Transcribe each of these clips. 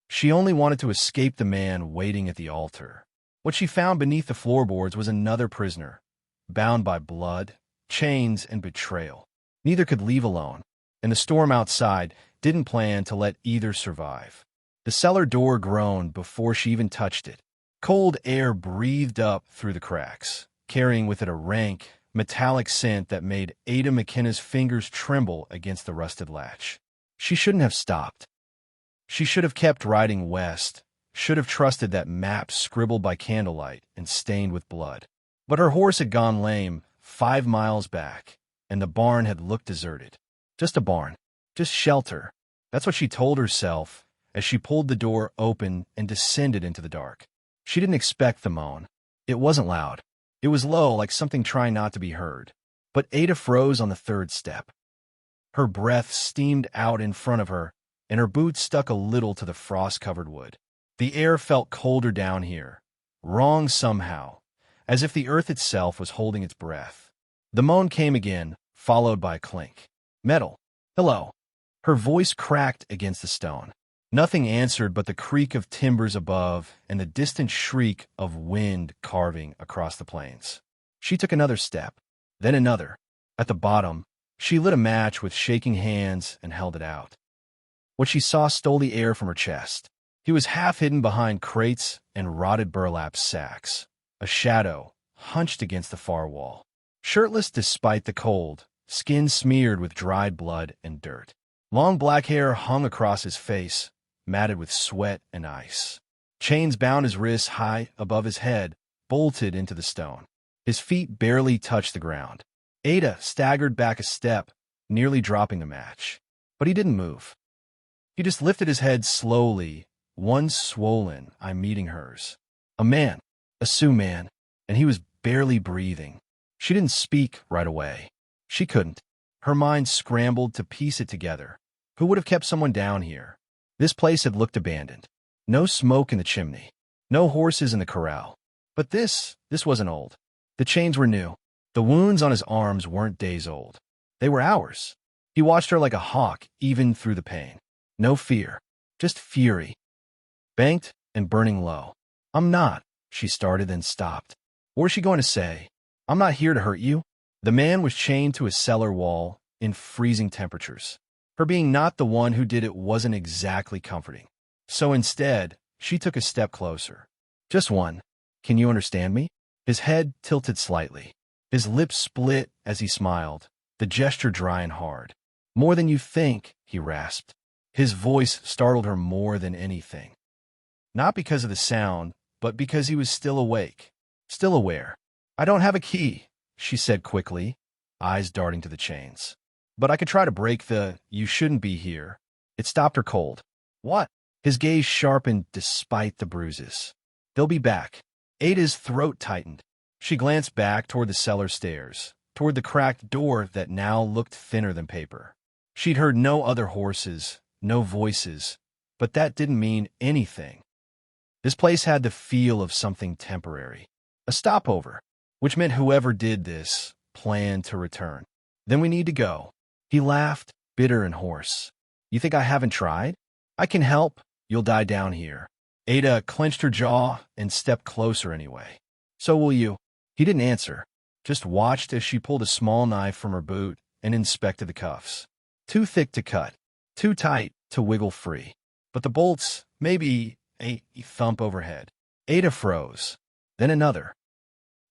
She only wanted to escape the man waiting at the altar. What she found beneath the floorboards was another prisoner, bound by blood, chains, and betrayal. Neither could leave alone, and the storm outside didn't plan to let either survive. The cellar door groaned before she even touched it. Cold air breathed up through the cracks, carrying with it a rank, metallic scent that made Ada McKenna's fingers tremble against the rusted latch. She shouldn't have stopped. She should have kept riding west, should have trusted that map scribbled by candlelight and stained with blood. But her horse had gone lame 5 miles back, and the barn had looked deserted. Just a barn. Just shelter. That's what she told herself as she pulled the door open and descended into the dark. She didn't expect the moan. It wasn't loud. It was low, like something trying not to be heard. But Ada froze on the 3rd step. Her breath steamed out in front of her, and her boots stuck a little to the frost-covered wood. The air felt colder down here, wrong somehow, as if the earth itself was holding its breath. The moan came again, followed by a clink. Metal. Hello. Her voice cracked against the stone. Nothing answered but the creak of timbers above and the distant shriek of wind carving across the plains. She took another step, then another. At the bottom, she lit a match with shaking hands and held it out. What she saw stole the air from her chest. He was half hidden behind crates and rotted burlap sacks, a shadow hunched against the far wall. Shirtless despite the cold, skin smeared with dried blood and dirt. Long black hair hung across his face, matted with sweat and ice. Chains bound his wrists high above his head, bolted into the stone. His feet barely touched the ground. Ada staggered back a step, nearly dropping the match. But he didn't move. He just lifted his head slowly, one swollen eye meeting hers. A man, a Sioux man, and he was barely breathing. She didn't speak right away. She couldn't. Her mind scrambled to piece it together. Who would have kept someone down here? This place had looked abandoned. No smoke in the chimney. No horses in the corral. But this wasn't old. The chains were new. The wounds on his arms weren't days old. They were hours. He watched her like a hawk, even through the pain. No fear. Just fury. Banked and burning low. I'm not, she started, then stopped. What was she going to say? I'm not here to hurt you. The man was chained to a cellar wall in freezing temperatures. Her being not the one who did it wasn't exactly comforting. So instead, she took a step closer. Just one. Can you understand me? His head tilted slightly. His lips split as he smiled, the gesture dry and hard. More than you think, he rasped. His voice startled her more than anything. Not because of the sound, but because he was still awake, still aware. I don't have a key, she said quickly, eyes darting to the chains. But I could try to break the "you shouldn't be here." It stopped her cold. What? His gaze sharpened despite the bruises. They'll be back. Ada's throat tightened. She glanced back toward the cellar stairs, toward the cracked door that now looked thinner than paper. She'd heard no other horses, no voices, but that didn't mean anything. This place had the feel of something temporary, a stopover, which meant whoever did this planned to return. Then we need to go. He laughed, bitter and hoarse. You think I haven't tried? I can help. You'll die down here. Ada clenched her jaw and stepped closer anyway. So will you. He didn't answer, just watched as she pulled a small knife from her boot and inspected the cuffs. Too thick to cut, too tight to wiggle free. But the bolts, maybe a thump overhead. Ada froze. Then another.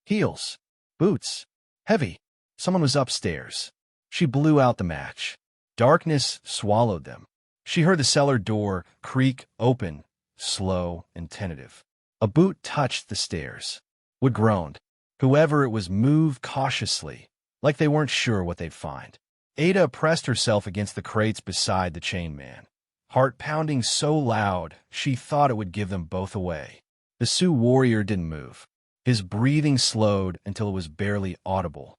Heels. Boots. Heavy. Someone was upstairs. She blew out the match. Darkness swallowed them. She heard the cellar door creak open, slow and tentative. A boot touched the stairs. Wood groaned. Whoever it was moved cautiously, like they weren't sure what they'd find. Ada pressed herself against the crates beside the chained man, heart pounding so loud she thought it would give them both away. The Sioux warrior didn't move. His breathing slowed until it was barely audible.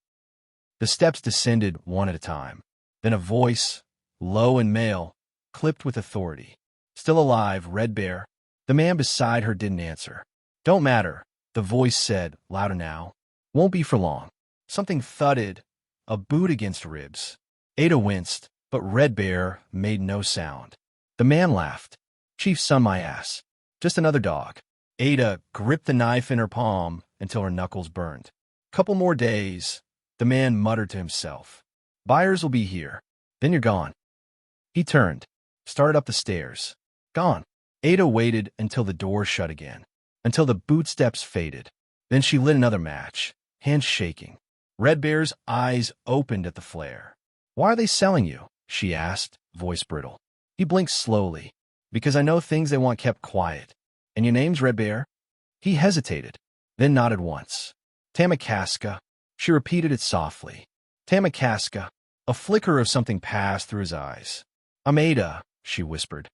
The steps descended one at a time. Then a voice, low and male, clipped with authority. Still alive, Red Bear. The man beside her didn't answer. Don't matter, the voice said, louder now. Won't be for long. Something thudded, a boot against ribs. Ada winced, but Red Bear made no sound. The man laughed. Chief son my ass. Just another dog. Ada gripped the knife in her palm until her knuckles burned. Couple more days, the man muttered to himself. Buyers will be here. Then you're gone. He turned, started up the stairs. Gone. Ada waited until the door shut again, until the boot steps faded. Then she lit another match, hands shaking. Red Bear's eyes opened at the flare. Why are they selling you? She asked, voice brittle. He blinked slowly. Because I know things they want kept quiet. And your name's Red Bear? He hesitated, then nodded once. Tamakaska. She repeated it softly. Tamakaska. A flicker of something passed through his eyes. I'm Ada, she whispered.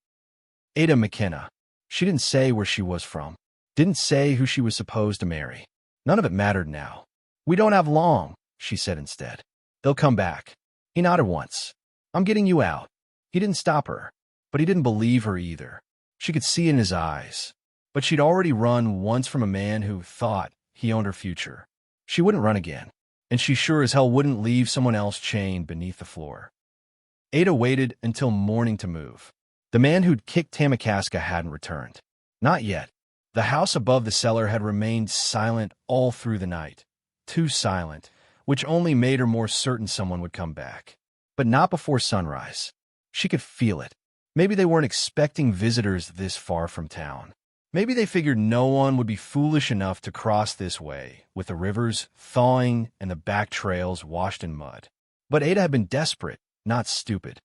Ada McKenna. She didn't say where she was from. Didn't say who she was supposed to marry. None of it mattered now. We don't have long, she said instead. They'll come back. He nodded once. I'm getting you out. He didn't stop her, but he didn't believe her either. She could see in his eyes. But she'd already run once from a man who thought he owned her future. She wouldn't run again, and she sure as hell wouldn't leave someone else chained beneath the floor. Ada waited until morning to move. The man who'd kicked Tamakaska hadn't returned. Not yet. The house above the cellar had remained silent all through the night. Too silent, which only made her more certain someone would come back. But not before sunrise. She could feel it. Maybe they weren't expecting visitors this far from town. Maybe they figured no one would be foolish enough to cross this way, with the rivers thawing and the back trails washed in mud. But Ada had been desperate, not stupid.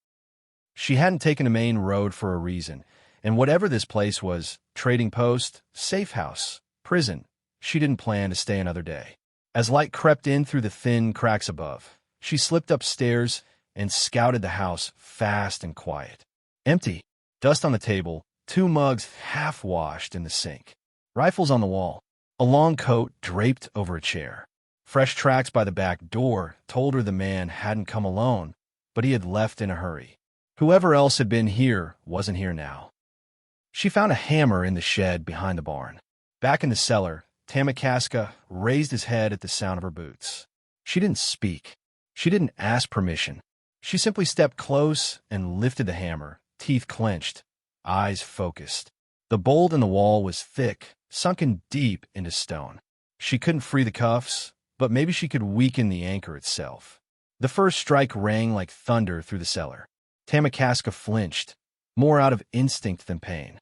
She hadn't taken a main road for a reason, and whatever this place was, trading post, safe house, prison, she didn't plan to stay another day. As light crept in through the thin cracks above, she slipped upstairs and scouted the house fast and quiet. Empty. Dust on the table, 2 mugs half-washed in the sink. Rifles on the wall. A long coat draped over a chair. Fresh tracks by the back door told her the man hadn't come alone, but he had left in a hurry. Whoever else had been here wasn't here now. She found a hammer in the shed behind the barn. Back in the cellar, Tamakaska raised his head at the sound of her boots. She didn't speak. She didn't ask permission. She simply stepped close and lifted the hammer, teeth clenched, eyes focused. The bolt in the wall was thick, sunken deep into stone. She couldn't free the cuffs, but maybe she could weaken the anchor itself. The first strike rang like thunder through the cellar. Tamakaska flinched, more out of instinct than pain.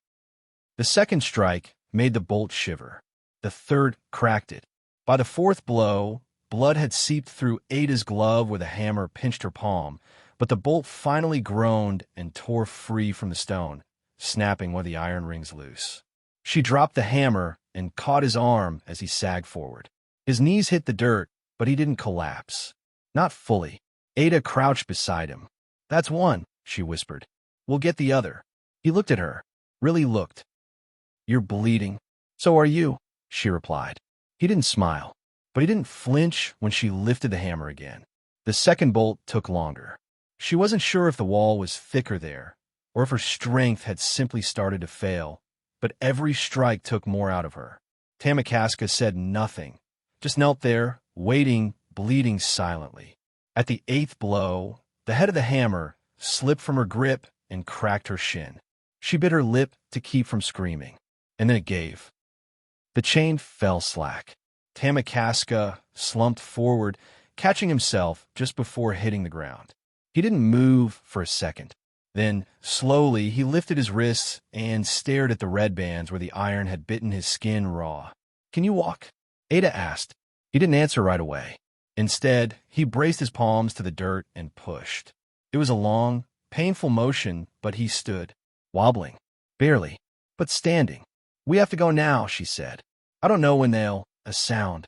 The second strike made the bolt shiver. The third cracked it. By the fourth blow, blood had seeped through Ada's glove where the hammer pinched her palm, but the bolt finally groaned and tore free from the stone, snapping one of the iron rings loose. She dropped the hammer and caught his arm as he sagged forward. His knees hit the dirt, but he didn't collapse. Not fully. Ada crouched beside him. That's one, she whispered. We'll get the other. He looked at her. Really looked. You're bleeding. So are you, she replied. He didn't smile, but he didn't flinch when she lifted the hammer again. The second bolt took longer. She wasn't sure if the wall was thicker there, or if her strength had simply started to fail, but every strike took more out of her. Tamakaska said nothing, just knelt there, waiting, bleeding silently. At the 8th blow, the head of the hammer slipped from her grip and cracked her shin. She bit her lip to keep from screaming, and then it gave. The chain fell slack. Tamakaska slumped forward, catching himself just before hitting the ground. He didn't move for a second. Then, slowly, he lifted his wrists and stared at the red bands where the iron had bitten his skin raw. Can you walk? Ada asked. He didn't answer right away. Instead, he braced his palms to the dirt and pushed. It was a long, painful motion, but he stood, wobbling, barely, but standing. We have to go now, she said. I don't know when they'll... A sound.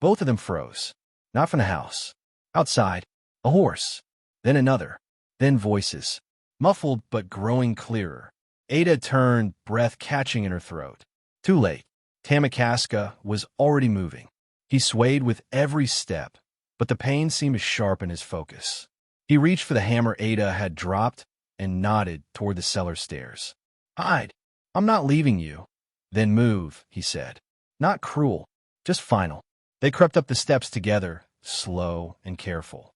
Both of them froze. Not from the house. Outside. A horse. Then another. Then voices. Muffled but growing clearer. Ada turned, breath catching in her throat. Too late. Tamakaska was already moving. He swayed with every step, but the pain seemed to sharpen his focus. He reached for the hammer Ada had dropped and nodded toward the cellar stairs. Hide. I'm not leaving you. Then move, he said. Not cruel, just final. They crept up the steps together, slow and careful.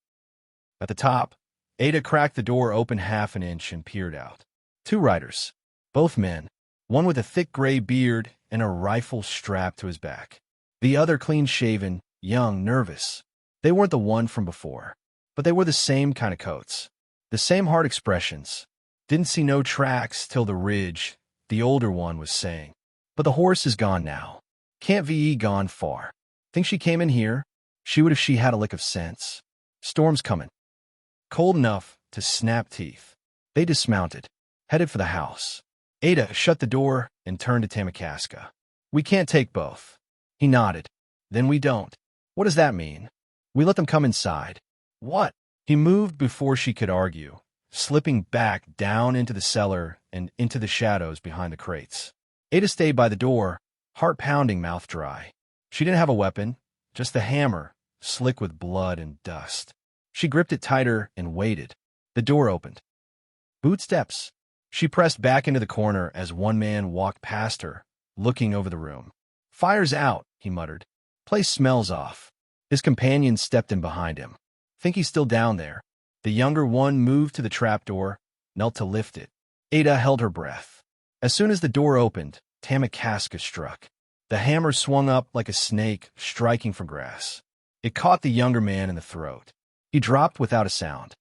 At the top, Ada cracked the door open half an inch and peered out. 2 riders. Both men, one with a thick gray beard and a rifle strapped to his back. The other clean-shaven, young, nervous. They weren't the one from before, but they were the same kind of coats. The same hard expressions. Didn't see no tracks till the ridge, the older one was saying. But the horse is gone now. Can't VE gone far. Think she came in here? She would if she had a lick of sense. Storm's coming. Cold enough to snap teeth. They dismounted, headed for the house. Ada shut the door and turned to Tamakaska. We can't take both. He nodded. Then we don't. What does that mean? We let them come inside. What? He moved before she could argue, slipping back down into the cellar and into the shadows behind the crates. Ada stayed by the door, heart pounding, mouth dry. She didn't have a weapon, just the hammer, slick with blood and dust. She gripped it tighter and waited. The door opened. Boot steps. She pressed back into the corner as one man walked past her, looking over the room. Fire's out, he muttered. Place smells off. His companion stepped in behind him. Think he's still down there. The younger one moved to the trapdoor, knelt to lift it. Ada held her breath. As soon as the door opened, Tamakaska struck. The hammer swung up like a snake striking for grass. It caught the younger man in the throat. He dropped without a sound.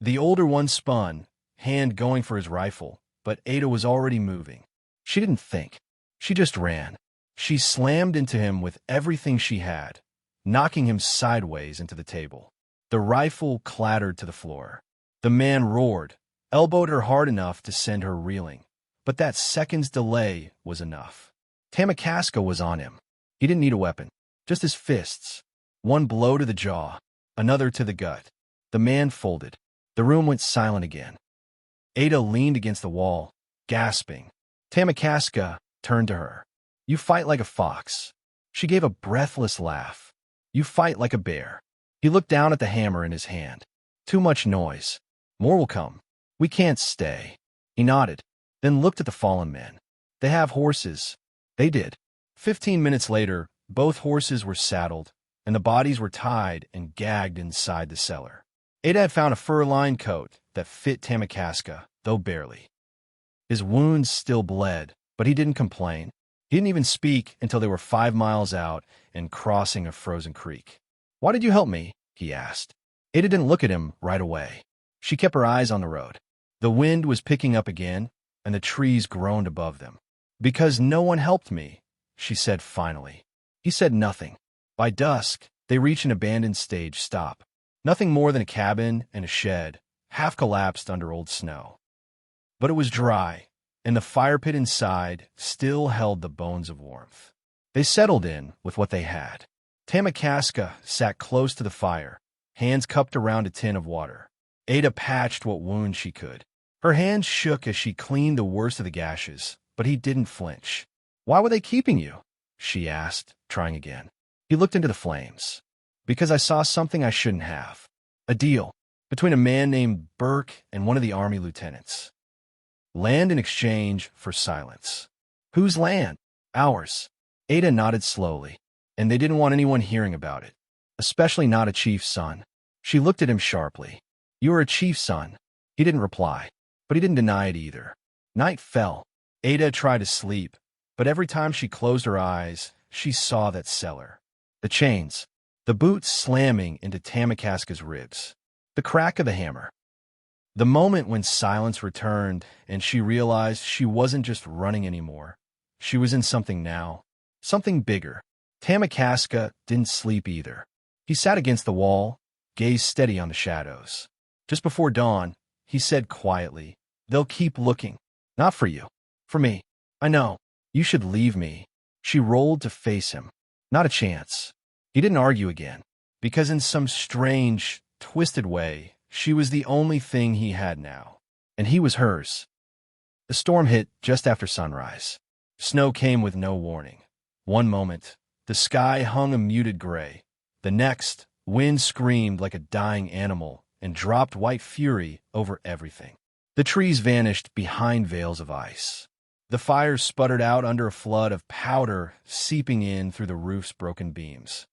The older one spun, hand going for his rifle, but Ada was already moving. She didn't think. She just ran. She slammed into him with everything she had, knocking him sideways into the table. The rifle clattered to the floor. The man roared, elbowed her hard enough to send her reeling. But that second's delay was enough. Tamakaska was on him. He didn't need a weapon, just his fists. One blow to the jaw, another to the gut. The man folded. The room went silent again. Ada leaned against the wall, gasping. Tamakaska turned to her. You fight like a fox. She gave a breathless laugh. You fight like a bear. He looked down at the hammer in his hand. Too much noise. More will come. We can't stay. He nodded, then looked at the fallen men. They have horses. They did. 15 minutes later, both horses were saddled, and the bodies were tied and gagged inside the cellar. Ada had found a fur-lined coat that fit Tamakaska, though barely. His wounds still bled, but he didn't complain. He didn't even speak until they were 5 miles out and crossing a frozen creek. Why did you help me? He asked. Ada didn't look at him right away. She kept her eyes on the road. The wind was picking up again, and the trees groaned above them. Because no one helped me, she said finally. He said nothing. By dusk, they reached an abandoned stage stop. Nothing more than a cabin and a shed, half collapsed under old snow. But it was dry, and the fire pit inside still held the bones of warmth. They settled in with what they had. Tamakaska sat close to the fire, hands cupped around a tin of water. Ada patched what wound she could. Her hands shook as she cleaned the worst of the gashes, but he didn't flinch. Why were they keeping you? She asked, trying again. He looked into the flames. Because I saw something I shouldn't have. A deal between a man named Burke and one of the army lieutenants. Land in exchange for silence. Whose land? Ours. Ada nodded slowly, and they didn't want anyone hearing about it, especially not a chief's son. She looked at him sharply. You are a chief's son. He didn't reply, but he didn't deny it either. Night fell. Ada tried to sleep, but every time she closed her eyes, she saw that cellar. The chains. The boots slamming into Tamakaska's ribs. The crack of the hammer. The moment when silence returned and she realized she wasn't just running anymore. She was in something now. Something bigger. Tamakaska didn't sleep either. He sat against the wall, gazed steady on the shadows. Just before dawn, he said quietly, They'll keep looking. Not for you. For me. I know. You should leave me. She rolled to face him. Not a chance. He didn't argue again, because in some strange, twisted way, she was the only thing he had now, and he was hers. The storm hit just after sunrise. Snow came with no warning. One moment, the sky hung a muted gray. The next, wind screamed like a dying animal and dropped white fury over everything. The trees vanished behind veils of ice. The fires sputtered out under a flood of powder seeping in through the roof's broken beams.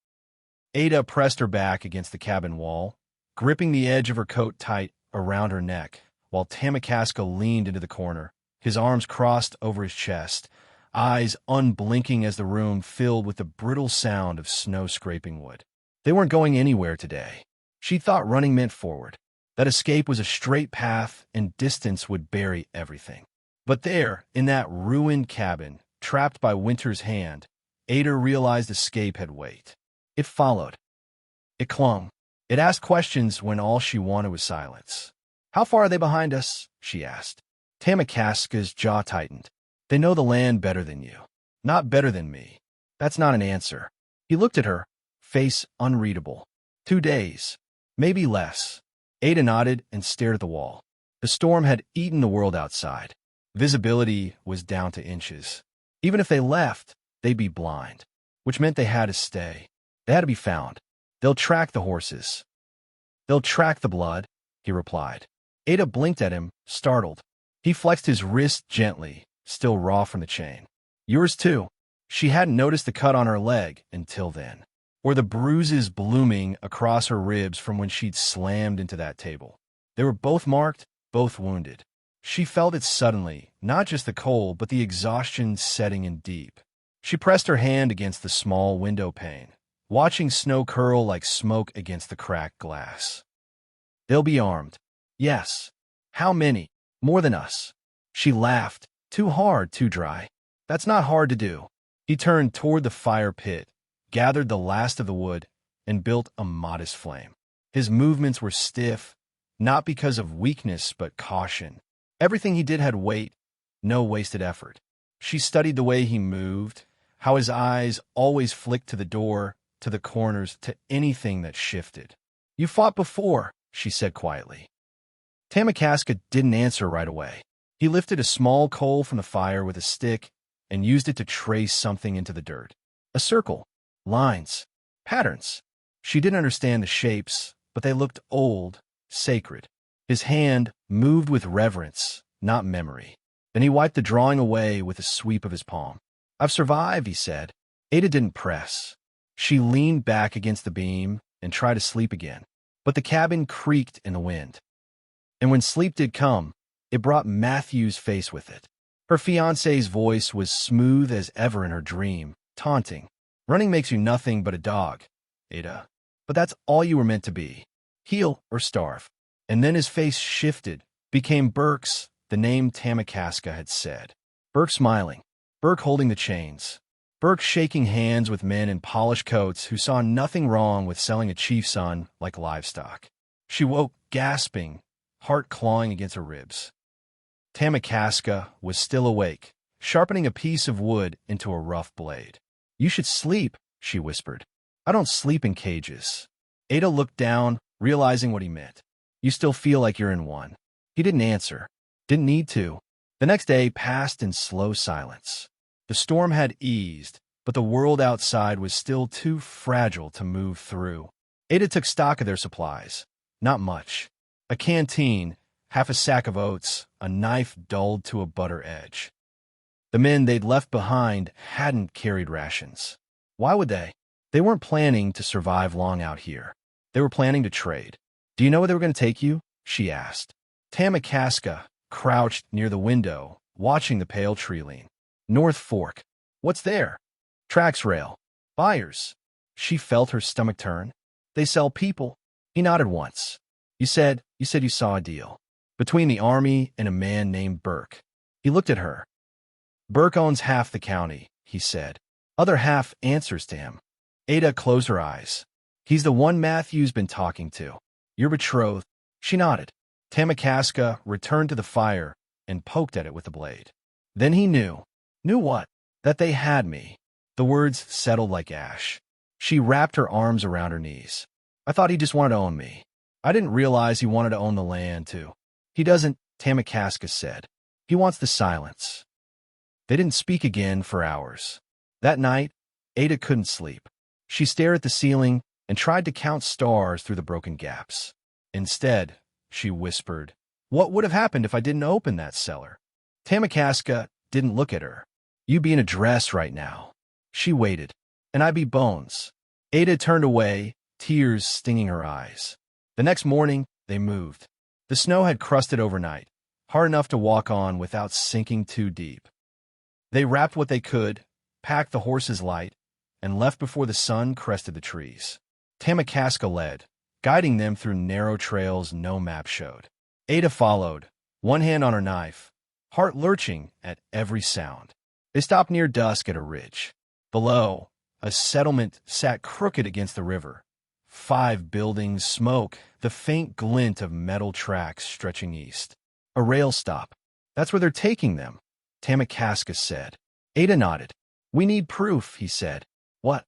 Ada pressed her back against the cabin wall, gripping the edge of her coat tight around her neck, while Tamakaska leaned into the corner, his arms crossed over his chest, eyes unblinking as the room filled with the brittle sound of snow scraping wood. They weren't going anywhere today. She thought running meant forward, that escape was a straight path and distance would bury everything. But there, in that ruined cabin, trapped by winter's hand, Ada realized escape had weight. It followed. It clung. It asked questions when all she wanted was silence. "How far are they behind us?" she asked. Tamakaska's jaw tightened. "They know the land better than you. Not better than me." That's not an answer. He looked at her, face unreadable. 2 days. Maybe less. Ada nodded and stared at the wall. The storm had eaten the world outside. Visibility was down to inches. Even if they left, they'd be blind, which meant they had to stay. They had to be found. "They'll track the horses. They'll track the blood," he replied. Ada blinked at him, startled. He flexed his wrist gently, still raw from the chain. "Yours too." She hadn't noticed the cut on her leg until then, or the bruises blooming across her ribs from when she'd slammed into that table. They were both marked, both wounded. She felt it suddenly, not just the cold, but the exhaustion setting in deep. She pressed her hand against the small window pane, watching snow curl like smoke against the cracked glass. "They'll be armed." "Yes." "How many?" "More than us." She laughed. "Too hard, too dry." "That's not hard to do." He turned toward the fire pit, gathered the last of the wood, and built a modest flame. His movements were stiff, not because of weakness but caution. Everything he did had weight, no wasted effort. She studied the way he moved, how his eyes always flicked to the door, to the corners, to anything that shifted. "You fought before," she said quietly. Tamakaska didn't answer right away. He lifted a small coal from the fire with a stick and used it to trace something into the dirt. A circle, lines, patterns. She didn't understand the shapes, but they looked old, sacred. His hand moved with reverence, not memory. Then he wiped the drawing away with a sweep of his palm. "I've survived," he said. Ada didn't press. She leaned back against the beam and tried to sleep again. But the cabin creaked in the wind. And when sleep did come, it brought Matthew's face with it. Her fiancé's voice was smooth as ever in her dream, taunting. "Running makes you nothing but a dog, Ada. But that's all you were meant to be. Heal or starve." And then his face shifted, became Burke's, the name Tamakaska had said. Burke smiling. Burke holding the chains. Burke shaking hands with men in polished coats who saw nothing wrong with selling a chief's son like livestock. She woke, gasping, heart clawing against her ribs. Tamakaska was still awake, sharpening a piece of wood into a rough blade. "You should sleep," she whispered. "I don't sleep in cages." Ada looked down, realizing what he meant. "You still feel like you're in one." He didn't answer. Didn't need to. The next day passed in slow silence. The storm had eased, but the world outside was still too fragile to move through. Ada took stock of their supplies. Not much. A canteen, half a sack of oats, a knife dulled to a butter edge. The men they'd left behind hadn't carried rations. Why would they? They weren't planning to survive long out here. They were planning to trade. "Do you know where they were going to take you?" she asked. Tamakaska crouched near the window, watching the pale tree lean. "North Fork." "What's there?" "Tracks rail. Buyers." She felt her stomach turn. "They sell people." He nodded once. You said you saw a deal. Between the army and a man named Burke." He looked at her. "Burke owns half the county," he said. "Other half answers to him." Ada closed her eyes. "He's the one Matthew's been talking to. Your betrothed." She nodded. Tamakaska returned to the fire and poked at it with the blade. Then he knew. Knew what? That they had me. The words settled like ash. She wrapped her arms around her knees. "I thought he just wanted to own me. I didn't realize he wanted to own the land, too." "He doesn't," Tamakaska said. "He wants the silence." They didn't speak again for hours. That night, Ada couldn't sleep. She stared at the ceiling and tried to count stars through the broken gaps. Instead, she whispered, "What would have happened if I didn't open that cellar?" Tamakaska didn't look at her. "You'd be in a dress right now." She waited. "And I'd be bones." Ada turned away, tears stinging her eyes. The next morning, they moved. The snow had crusted overnight, hard enough to walk on without sinking too deep. They wrapped what they could, packed the horses light, and left before the sun crested the trees. Tamakaska led, guiding them through narrow trails no map showed. Ada followed, one hand on her knife, heart lurching at every sound. They stopped near dusk at a ridge. Below, a settlement sat crooked against the river. 5 buildings, smoke, the faint glint of metal tracks stretching east. A rail stop. That's where they're taking them, Tamakaska said. Ada nodded. We need proof, he said. What?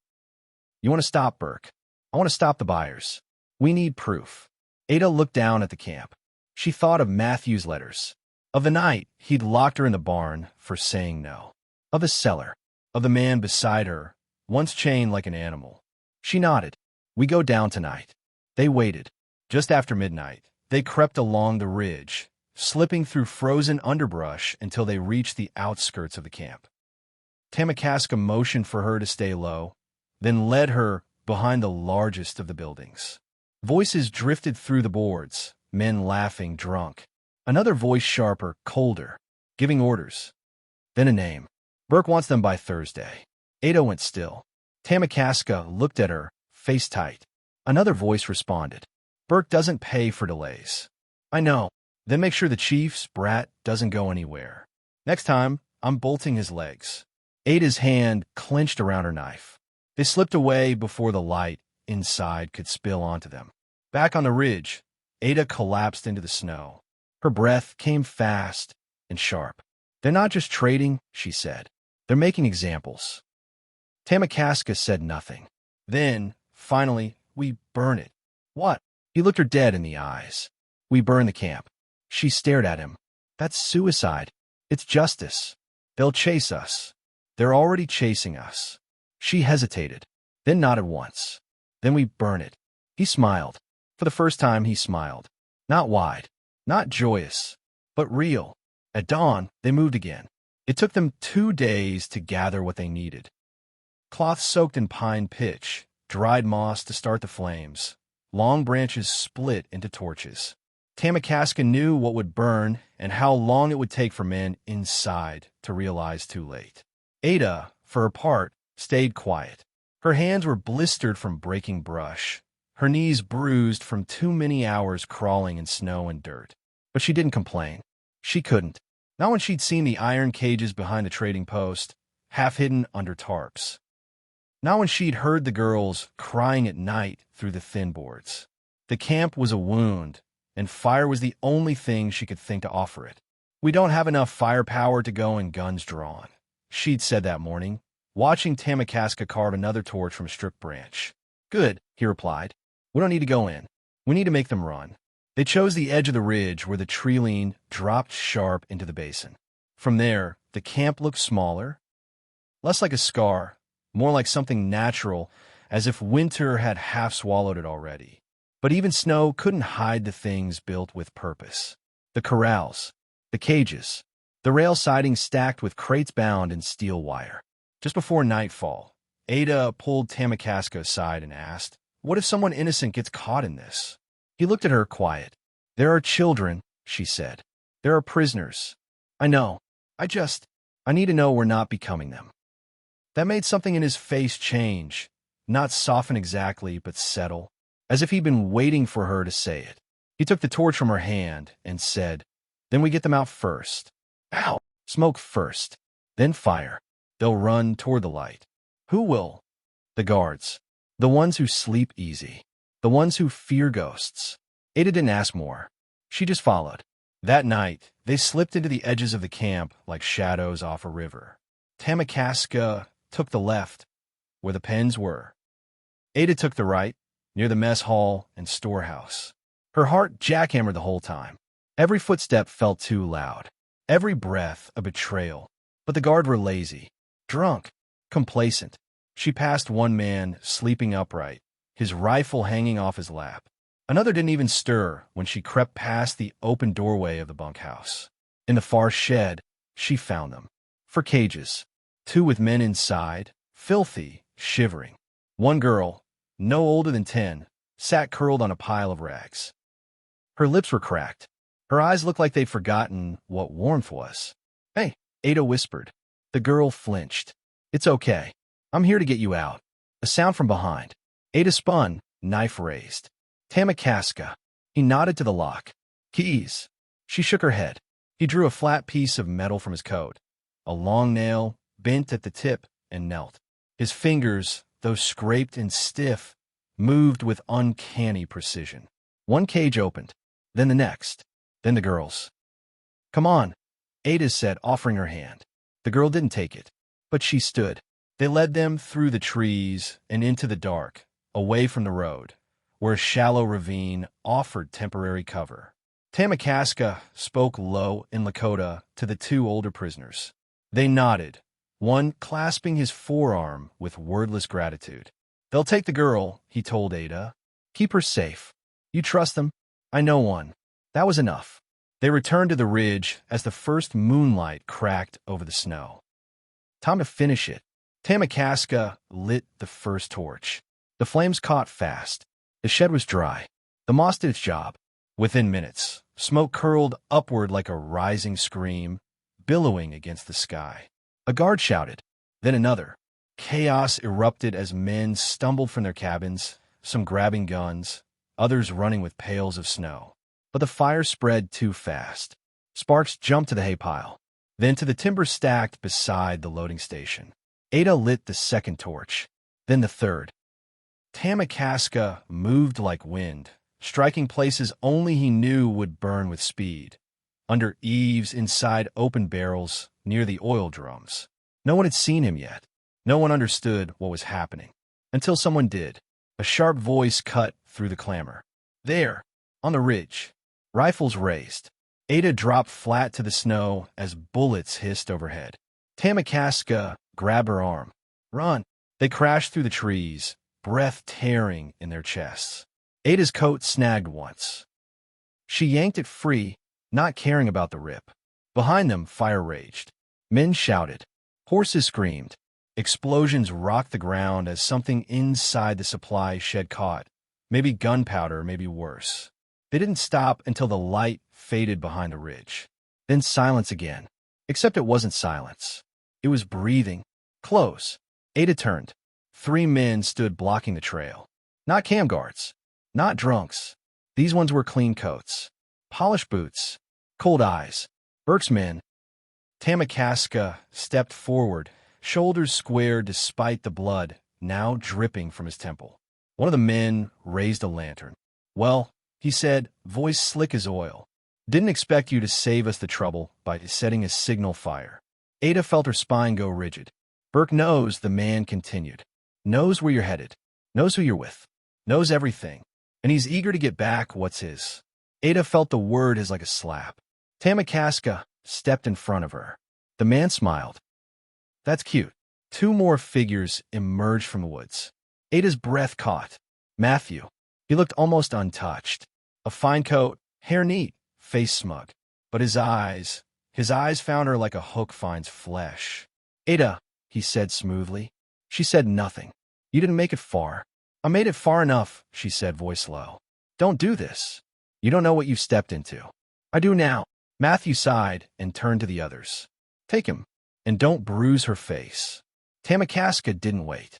You want to stop, Burke? I want to stop the buyers. We need proof. Ada looked down at the camp. She thought of Matthew's letters. Of the night he'd locked her in the barn for saying no. Of the cellar. Of the man beside her, once chained like an animal. She nodded. We go down tonight. They waited. Just after midnight, they crept along the ridge, slipping through frozen underbrush until they reached the outskirts of the camp. Tamakaska motioned for her to stay low, then led her behind the largest of the buildings. Voices drifted through the boards, men laughing, drunk. Another voice sharper, colder, giving orders. Then a name. Burke wants them by Thursday. Ada went still. Tamakaska looked at her, face tight. Another voice responded. Burke doesn't pay for delays. I know. Then make sure the chief's brat doesn't go anywhere. Next time, I'm bolting his legs. Ada's hand clenched around her knife. They slipped away before the light inside could spill onto them. Back on the ridge, Ada collapsed into the snow. Her breath came fast and sharp. They're not just trading, she said. They're making examples. Tamakaska said nothing. Then, finally, we burn it. What? He looked her dead in the eyes. We burn the camp. She stared at him. That's suicide. It's justice. They'll chase us. They're already chasing us. She hesitated, then nodded once. Then we burn it. He smiled. For the first time, he smiled. Not wide, not joyous, but real. At dawn, they moved again. It took them 2 days to gather what they needed. Cloth soaked in pine pitch, dried moss to start the flames. Long branches split into torches. Tamakaska knew what would burn and how long it would take for men inside to realize too late. Ada, for her part, stayed quiet. Her hands were blistered from breaking brush, her knees bruised from too many hours crawling in snow and dirt. But she didn't complain. She couldn't. Not when she'd seen the iron cages behind the trading post, half hidden under tarps. Not when she'd heard the girls crying at night through the thin boards. The camp was a wound, and fire was the only thing she could think to offer it. We don't have enough firepower to go and guns drawn, she'd said that morning, watching Tamakaska carve another torch from a stripped branch. Good, he replied. We don't need to go in. We need to make them run. They chose the edge of the ridge where the tree-line dropped sharp into the basin. From there, the camp looked smaller, less like a scar, more like something natural, as if winter had half swallowed it already. But even snow couldn't hide the things built with purpose. The corrals, the cages, the rail siding stacked with crates bound in steel wire. Just before nightfall, Ada pulled Tamakaska aside and asked, "What if someone innocent gets caught in this?" He looked at her quiet. "There are children," she said. "There are prisoners. I know. I need to know we're not becoming them." That made something in his face change, not soften exactly, but settle, as if he'd been waiting for her to say it. He took the torch from her hand and said, "Then we get them out first. Ow! Smoke first, then fire. They'll run toward the light." "Who will?" "The guards. The ones who sleep easy. The ones who fear ghosts." Ada didn't ask more. She just followed. That night, they slipped into the edges of the camp like shadows off a river. Tamakaska took the left, where the pens were. Ada took the right, near the mess hall and storehouse. Her heart jackhammered the whole time. Every footstep felt too loud. Every breath a betrayal. But the guard were lazy, drunk, complacent. She passed one man sleeping upright, his rifle hanging off his lap. Another didn't even stir when she crept past the open doorway of the bunkhouse. In the far shed, she found them. 4 cages, 2 with men inside, filthy, shivering. One girl, no older than 10, sat curled on a pile of rags. Her lips were cracked, Her eyes looked like they'd forgotten what warmth was. "Hey," Ada whispered. The girl flinched. "It's okay. I'm here to get you out." A sound from behind. Ada spun, knife raised. "Tamakaska." He nodded to the lock. "Keys." She shook her head. He drew a flat piece of metal from his coat. A long nail, bent at the tip, and knelt. His fingers, though scraped and stiff, moved with uncanny precision. One cage opened, then the next, then the girl's. "Come on," Ada said, offering her hand. The girl didn't take it, but she stood. They led them through the trees and into the dark, away from the road, where a shallow ravine offered temporary cover. Tamakaska spoke low in Lakota to the two older prisoners. They nodded, one clasping his forearm with wordless gratitude. "They'll take the girl," he told Ada. "Keep her safe. You trust them?" "I know one." That was enough. They returned to the ridge as the first moonlight cracked over the snow. "Time to finish it." Tamakaska lit the first torch. The flames caught fast. The shed was dry. The moss did its job. Within minutes, smoke curled upward like a rising scream, billowing against the sky. A guard shouted, then another. Chaos erupted as men stumbled from their cabins, some grabbing guns, others running with pails of snow. But the fire spread too fast. Sparks jumped to the hay pile, then to the timber stacked beside the loading station. Ada lit the second torch, then the third. Tamakaska moved like wind, striking places only he knew would burn with speed. Under eaves, inside open barrels, near the oil drums. No one had seen him yet. No one understood what was happening. Until someone did. A sharp voice cut through the clamor. There, on the ridge, rifles raised. Ada dropped flat to the snow as bullets hissed overhead. Tamakaska grabbed her arm. Run! They crashed through the trees, breath tearing in their chests. Ada's coat snagged once. She yanked it free, not caring about the rip. Behind them, fire raged. Men shouted. Horses screamed. Explosions rocked the ground as something inside the supply shed caught. Maybe gunpowder, maybe worse. They didn't stop until the light faded behind the ridge. Then silence again. Except it wasn't silence. It was breathing. Close. Ada turned. 3 men stood blocking the trail. Not cam guards. Not drunks. These ones were clean coats. Polished boots. Cold eyes. Burke's men. Tamakaska stepped forward, shoulders squared despite the blood now dripping from his temple. One of the men raised a lantern. Well, he said, voice slick as oil. Didn't expect you to save us the trouble by setting a signal fire. Ada felt her spine go rigid. Burke knows, the man continued. Knows where you're headed. Knows who you're with. Knows everything. And he's eager to get back what's his. Ada felt the word as like a slap. Tamakaska stepped in front of her. The man smiled. That's cute. 2 more figures emerged from the woods. Ada's breath caught. Matthew. He looked almost untouched. A fine coat, hair neat, face smug. But his eyes found her like a hook finds flesh. Ada, he said smoothly. She said nothing. You didn't make it far. I made it far enough, she said, voice low. Don't do this. You don't know what you've stepped into. I do now. Matthew sighed and turned to the others. Take him, and don't bruise her face. Tamakaska didn't wait.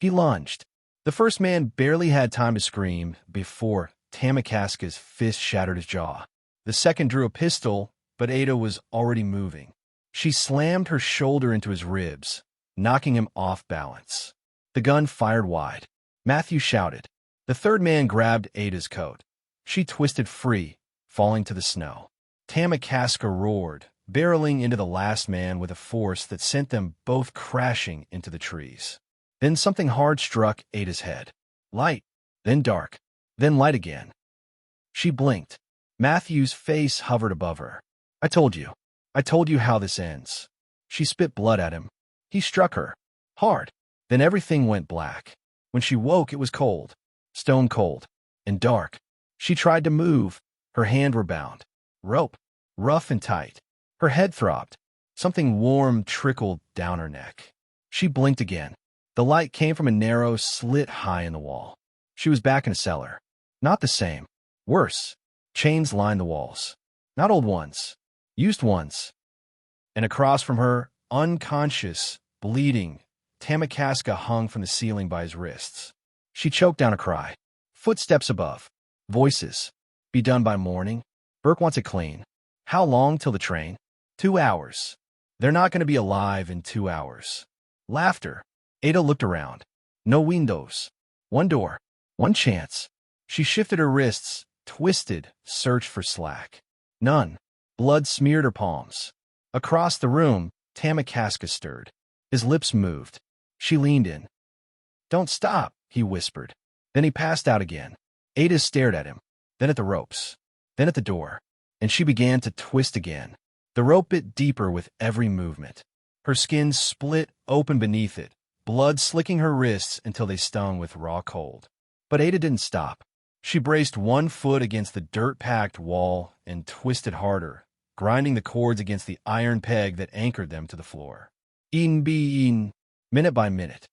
He lunged. The first man barely had time to scream before Tamakaska's fist shattered his jaw. The second drew a pistol, but Ada was already moving. She slammed her shoulder into his ribs, knocking him off balance. The gun fired wide. Matthew shouted. The third man grabbed Ada's coat. She twisted free, falling to the snow. Tamakaska roared, barreling into the last man with a force that sent them both crashing into the trees. Then something hard struck Ada's head. Light, then dark, then light again. She blinked. Matthew's face hovered above her. I told you how this ends. She spit blood at him. He struck her. Hard. Then everything went black. When she woke, it was cold. Stone cold. And dark. She tried to move. Her hands were bound. Rope. Rough and tight. Her head throbbed. Something warm trickled down her neck. She blinked again. The light came from a narrow slit high in the wall. She was back in a cellar. Not the same. Worse. Chains lined the walls. Not old ones. Used ones. And across from her, unconscious, bleeding, Tamakaska hung from the ceiling by his wrists. She choked down a cry. Footsteps above. Voices. Be done by morning. Burke wants it clean. How long till the train? 2 hours. They're not going to be alive in 2 hours. Laughter. Ada looked around. No windows. One door. One chance. She shifted her wrists, twisted, searched for slack. None. Blood smeared her palms. Across the room, Tamakaska stirred. His lips moved. She leaned in. Don't stop, he whispered. Then he passed out again. Ada stared at him, then at the ropes, then at the door, and she began to twist again. The rope bit deeper with every movement. Her skin split open beneath it, blood slicking her wrists until they stung with raw cold. But Ada didn't stop. She braced one foot against the dirt-packed wall and twisted harder, grinding the cords against the iron peg that anchored them to the floor. Being, minute by minute.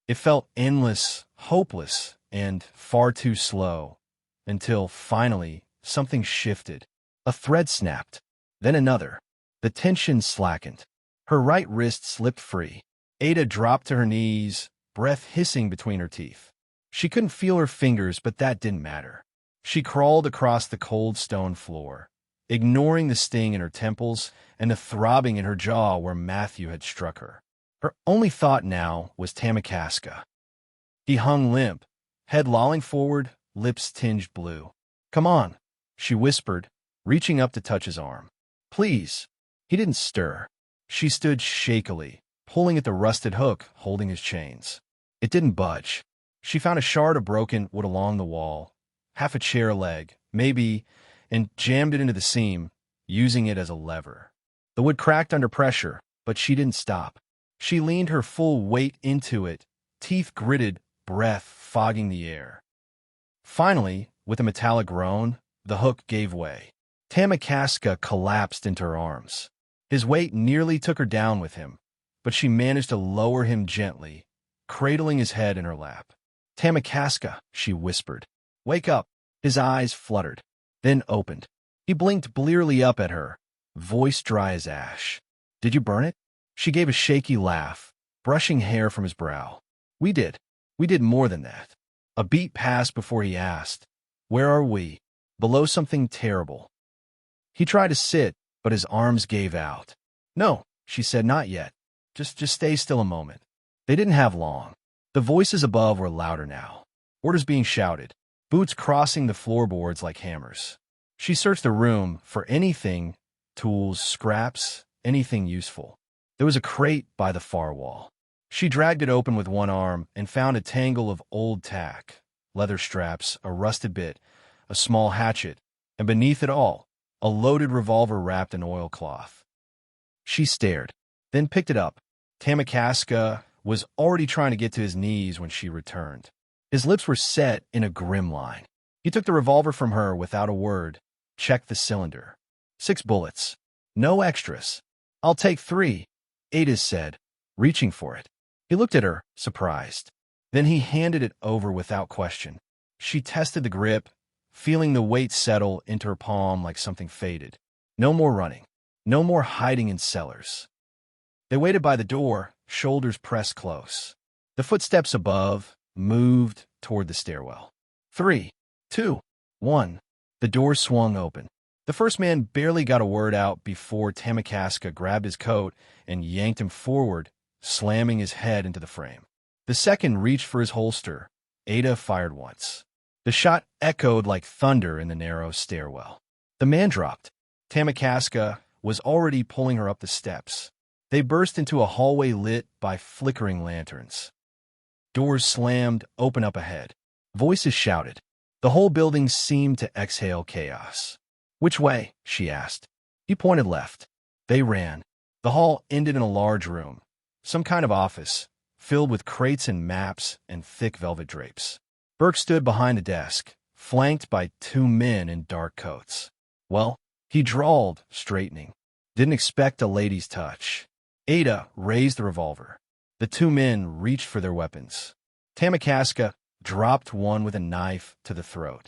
It felt endless, hopeless, and far too slow, until, finally, something shifted. A thread snapped, then another. The tension slackened. Her right wrist slipped free. Ada dropped to her knees, breath hissing between her teeth. She couldn't feel her fingers, but that didn't matter. She crawled across the cold stone floor, ignoring the sting in her temples and the throbbing in her jaw where Matthew had struck her. Her only thought now was Tamakaska. He hung limp, head lolling forward, lips tinged blue. Come on, she whispered, reaching up to touch his arm. Please. He didn't stir. She stood shakily, pulling at the rusted hook holding his chains. It didn't budge. She found a shard of broken wood along the wall, half a chair leg, maybe, and jammed it into the seam, using it as a lever. The wood cracked under pressure, but she didn't stop. She leaned her full weight into it, teeth gritted, breath fogging the air. Finally, with a metallic groan, the hook gave way. Tamakaska collapsed into her arms. His weight nearly took her down with him, but she managed to lower him gently, cradling his head in her lap. Tamakaska, she whispered. Wake up. His eyes fluttered, then opened. He blinked blearily up at her, voice dry as ash. Did you burn it? She gave a shaky laugh, brushing hair from his brow. We did. We did more than that. A beat passed before he asked, Where are we? Below something terrible. He tried to sit, but his arms gave out. No, she said, not yet. Just stay still a moment. They didn't have long. The voices above were louder now. Orders being shouted, boots crossing the floorboards like hammers. She searched the room for anything, tools, scraps, anything useful. There was a crate by the far wall. She dragged it open with one arm and found a tangle of old tack, leather straps, a rusted bit, a small hatchet, and beneath it all, a loaded revolver wrapped in oilcloth. She stared, then picked it up. Tamakaska was already trying to get to his knees when she returned. His lips were set in a grim line. He took the revolver from her without a word, checked the cylinder. 6 bullets. No extras. I'll take 3, Ada said, reaching for it. He looked at her, surprised. Then he handed it over without question. She tested the grip, feeling the weight settle into her palm like something faded. No more running. No more hiding in cellars. They waited by the door, shoulders pressed close. The footsteps above moved toward the stairwell. 3, 2, 1. The door swung open. The first man barely got a word out before Tamakaska grabbed his coat and yanked him forward, slamming his head into the frame. The second reached for his holster. Ada fired once. The shot echoed like thunder in the narrow stairwell. The man dropped. Tamakaska was already pulling her up the steps. They burst into a hallway lit by flickering lanterns. Doors slammed open up ahead. Voices shouted. The whole building seemed to exhale chaos. Which way? She asked. He pointed left. They ran. The hall ended in a large room, some kind of office, filled with crates and maps and thick velvet drapes. Burke stood behind a desk, flanked by 2 men in dark coats. Well, he drawled, straightening. Didn't expect a lady's touch. Ada raised the revolver. The 2 men reached for their weapons. Tamakaska dropped one with a knife to the throat.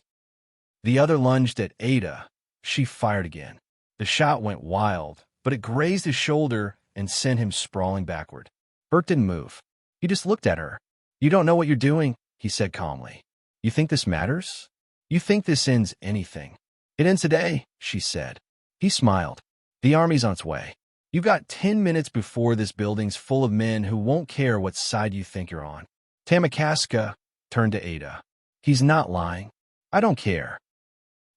The other lunged at Ada, She fired again. The shot went wild, but it grazed his shoulder and sent him sprawling backward. Burke didn't move. He just looked at her. "You don't know what you're doing," he said calmly. "You think this matters? You think this ends anything?" "It ends today," she said. He smiled. "The army's on its way. You've got 10 minutes before this building's full of men who won't care what side you think you're on." Tamakaska turned to Ada. "He's not lying. I don't care."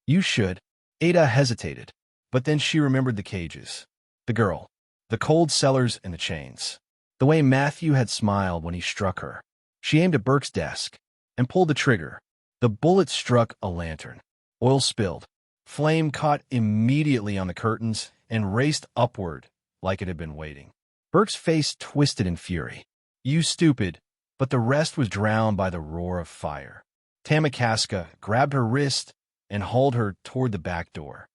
"You should." Ada hesitated, but then she remembered the cages, the girl, the cold cellars and the chains, the way Matthew had smiled when he struck her. She aimed at Burke's desk and pulled the trigger. The bullet struck a lantern. Oil spilled. Flame caught immediately on the curtains and raced upward like it had been waiting. Burke's face twisted in fury. "You stupid," but the rest was drowned by the roar of fire. Tamakaska grabbed her wrist and hauled her toward the back door.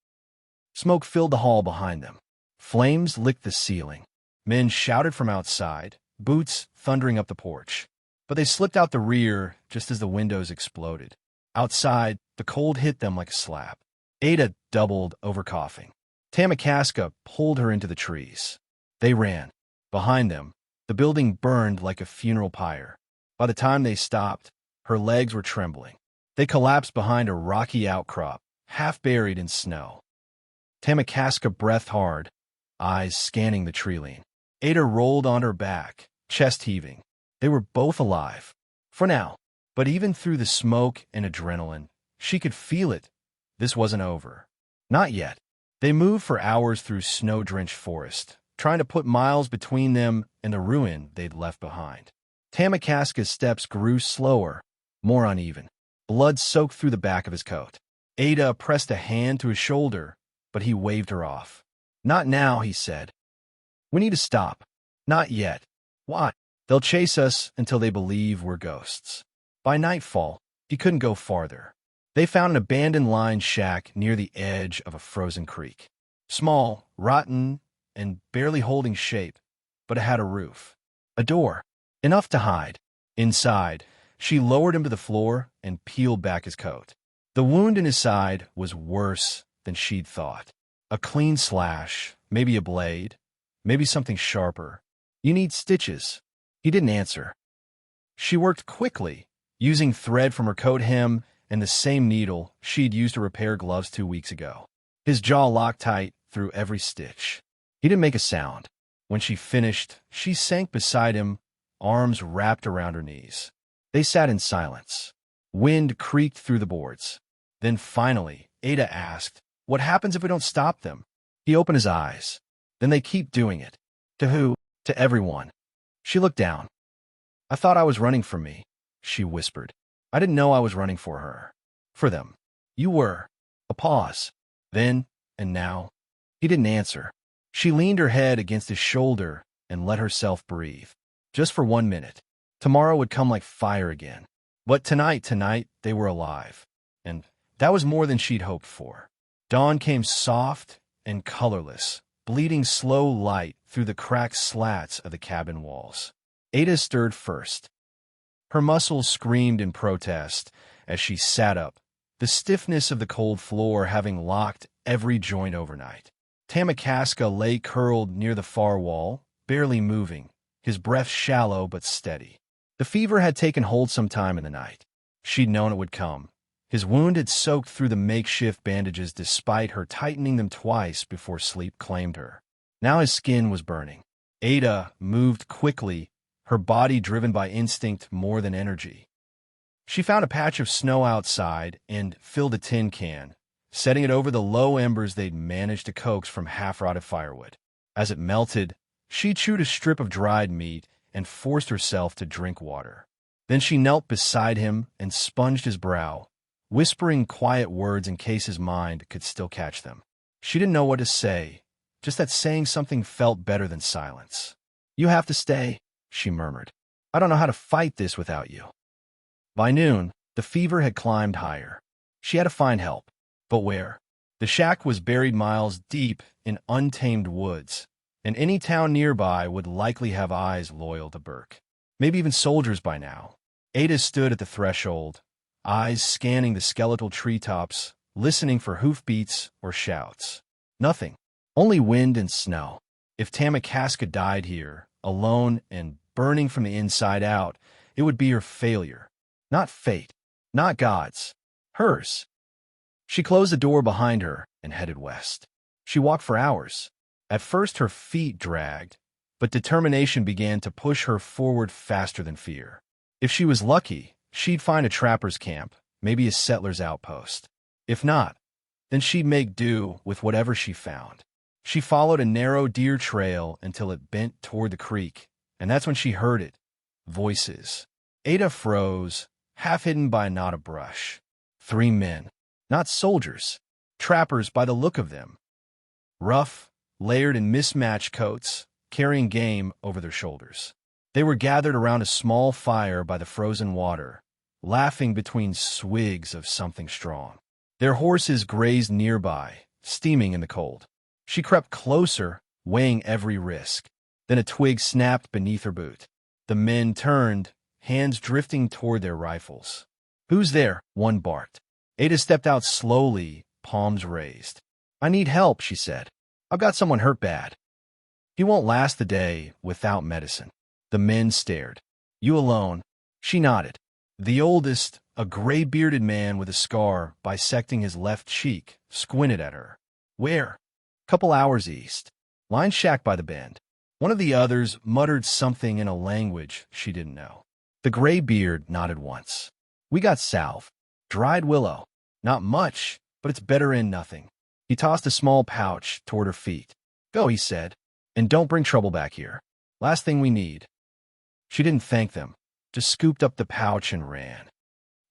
Smoke filled the hall behind them. Flames licked the ceiling. Men shouted from outside, boots thundering up the porch. But they slipped out the rear just as the windows exploded. Outside, the cold hit them like a slap. Ada doubled over coughing. Tamakaska pulled her into the trees. They ran. Behind them, the building burned like a funeral pyre. By the time they stopped, her legs were trembling. They collapsed behind a rocky outcrop, half buried in snow. Tamakaska breathed hard, eyes scanning the tree-line. Ada rolled on her back, chest heaving. They were both alive. For now. But even through the smoke and adrenaline, she could feel it. This wasn't over. Not yet. They moved for hours through snow-drenched forest, trying to put miles between them and the ruin they'd left behind. Tamakaska's steps grew slower, more uneven. Blood soaked through the back of his coat. Ada pressed a hand to his shoulder, but he waved her off. "Not now," he said. "We need to stop." "Not yet." "Why?" "They'll chase us until they believe we're ghosts." By nightfall, he couldn't go farther. They found an abandoned line shack near the edge of a frozen creek. Small, rotten, and barely holding shape, but it had a roof. A door. Enough to hide. Inside, she lowered him to the floor and peeled back his coat. The wound in his side was worse than she'd thought. A clean slash, maybe a blade, maybe something sharper. "You need stitches." He didn't answer. She worked quickly, using thread from her coat hem and the same needle she'd used to repair gloves 2 weeks ago. His jaw locked tight through every stitch. He didn't make a sound. When she finished, she sank beside him, arms wrapped around her knees. They sat in silence. Wind creaked through the boards. Then finally, Ada asked, "What happens if we don't stop them?" He opened his eyes. "Then they keep doing it." "To who?" "To everyone." She looked down. "I thought I was running from me," she whispered. "I didn't know I was running for her. For them." "You were." A pause. "Then and now." He didn't answer. She leaned her head against his shoulder and let herself breathe. Just for 1 minute. Tomorrow would come like fire again. But tonight, they were alive. And that was more than she'd hoped for. Dawn came soft and colorless, bleeding slow light through the cracked slats of the cabin walls. Ada stirred first. Her muscles screamed in protest as she sat up, the stiffness of the cold floor having locked every joint overnight. Tamakaska lay curled near the far wall, barely moving, his breath shallow but steady. The fever had taken hold sometime in the night. She'd known it would come. His wound had soaked through the makeshift bandages despite her tightening them twice before sleep claimed her. Now his skin was burning. Ada moved quickly, her body driven by instinct more than energy. She found a patch of snow outside and filled a tin can, setting it over the low embers they'd managed to coax from half-rotted firewood. As it melted, she chewed a strip of dried meat and forced herself to drink water. Then she knelt beside him and sponged his brow, whispering quiet words in case his mind could still catch them. She didn't know what to say, just that saying something felt better than silence. "You have to stay," she murmured. "I don't know how to fight this without you." By noon, the fever had climbed higher. She had to find help. But where? The shack was buried miles deep in untamed woods, and any town nearby would likely have eyes loyal to Burke. Maybe even soldiers by now. Ada stood at the threshold, eyes scanning the skeletal treetops listening for hoofbeats or shouts. Nothing. Only wind and snow. If Tamakaska died here, alone and burning from the inside out, it would be her failure. Not fate. Not God's. Hers. She closed the door behind her and headed west. She walked for hours. At first her feet dragged, but determination began to push her forward faster than fear. If she was lucky, she'd find a trapper's camp, maybe a settler's outpost. If not, then she'd make do with whatever she found. She followed a narrow deer trail until it bent toward the creek, and that's when she heard it. Voices. Ada froze, half hidden by a knot of brush. 3 men. Not soldiers. Trappers by the look of them. Rough, layered in mismatched coats, carrying game over their shoulders. They were gathered around a small fire by the frozen water, laughing between swigs of something strong. Their horses grazed nearby, steaming in the cold. She crept closer, weighing every risk. Then a twig snapped beneath her boot. The men turned, hands drifting toward their rifles. "Who's there?" one barked. Ada stepped out slowly, palms raised. "I need help," she said. "I've got someone hurt bad." "He won't last the day without medicine." The men stared. "You alone?" She nodded. The oldest, a gray-bearded man with a scar bisecting his left cheek, squinted at her. "Where?" "Couple hours east. Line shack by the bend." One of the others muttered something in a language she didn't know. The gray-beard nodded once. "We got salve. Dried willow. Not much, but it's better in nothing." He tossed a small pouch toward her feet. "Go," he said, "and don't bring trouble back here. Last thing we need." She didn't thank them, just scooped up the pouch and ran.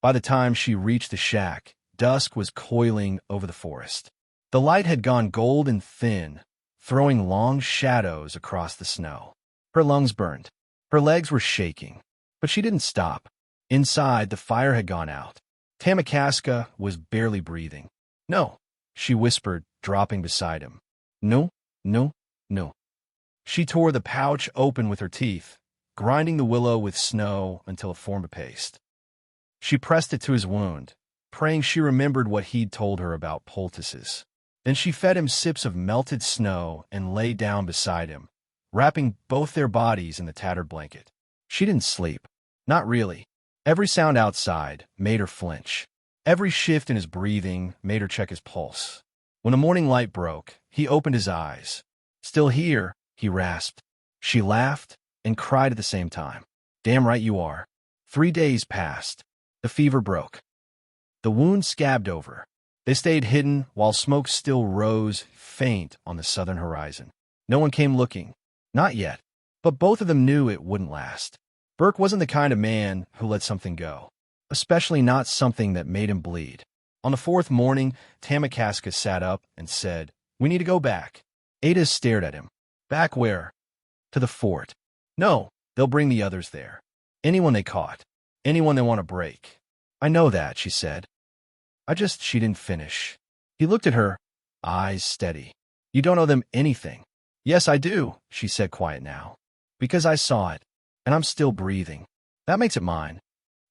By the time she reached the shack, dusk was coiling over the forest. The light had gone gold and thin, throwing long shadows across the snow. Her lungs burned. Her legs were shaking, but she didn't stop. Inside, the fire had gone out. Tamakaska was barely breathing. "No," she whispered, dropping beside him. "No, no, no." She tore the pouch open with her teeth, grinding the willow with snow until it formed a paste. She pressed it to his wound, praying she remembered what he'd told her about poultices. Then she fed him sips of melted snow and lay down beside him, wrapping both their bodies in the tattered blanket. She didn't sleep. Not really. Every sound outside made her flinch. Every shift in his breathing made her check his pulse. When the morning light broke, he opened his eyes. "Still here," he rasped. She laughed and cried at the same time. "Damn right you are." 3 days passed. The fever broke. The wound scabbed over. They stayed hidden while smoke still rose faint on the southern horizon. No one came looking. Not yet. But both of them knew it wouldn't last. Burke wasn't the kind of man who let something go, especially not something that made him bleed. On the 4th morning, Tamakaska sat up and said, "We need to go back." Ada stared at him. "Back where?" "To the fort." "No, they'll bring the others there. Anyone they caught. Anyone they want to break." "I know that," she said. She didn't finish. He looked at her, eyes steady. "You don't owe them anything." "Yes, I do," she said quiet now. "Because I saw it, and I'm still breathing. That makes it mine."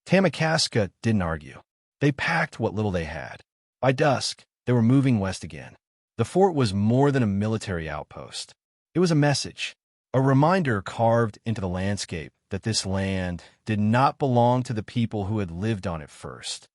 Tamakaska didn't argue. They packed what little they had. By dusk, they were moving west again. The fort was more than a military outpost. It was a message, a reminder carved into the landscape that this land did not belong to the people who had lived on it first.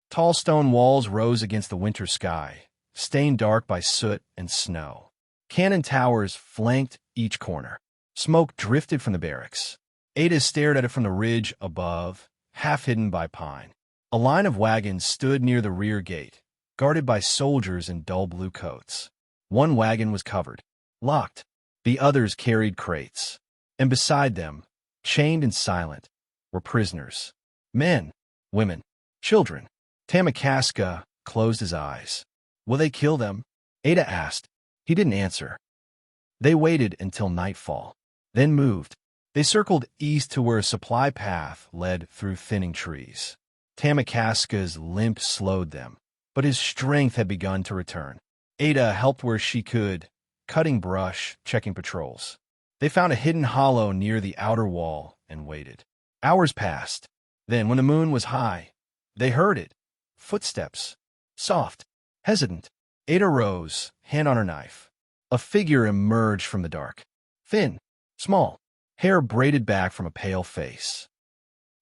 Tall stone walls rose against the winter sky, stained dark by soot and snow. Cannon towers flanked each corner. Smoke drifted from the barracks. Ada stared at it from the ridge above, half hidden by pine. A line of wagons stood near the rear gate, guarded by soldiers in dull blue coats. One wagon was covered, locked. The others carried crates. And beside them, chained and silent, were prisoners. Men, women, children. Tamakaska closed his eyes. "Will they kill them?" Ada asked. He didn't answer. They waited until nightfall, then moved. They circled east to where a supply path led through thinning trees. Tamakaska's limp slowed them, but his strength had begun to return. Ada helped where she could, cutting brush, checking patrols. They found a hidden hollow near the outer wall and waited. Hours passed. Then, when the moon was high, they heard it. Footsteps. Soft, Hesitant, Ada rose, hand on her knife. A figure emerged from the dark. Thin, small, hair braided back from a pale face.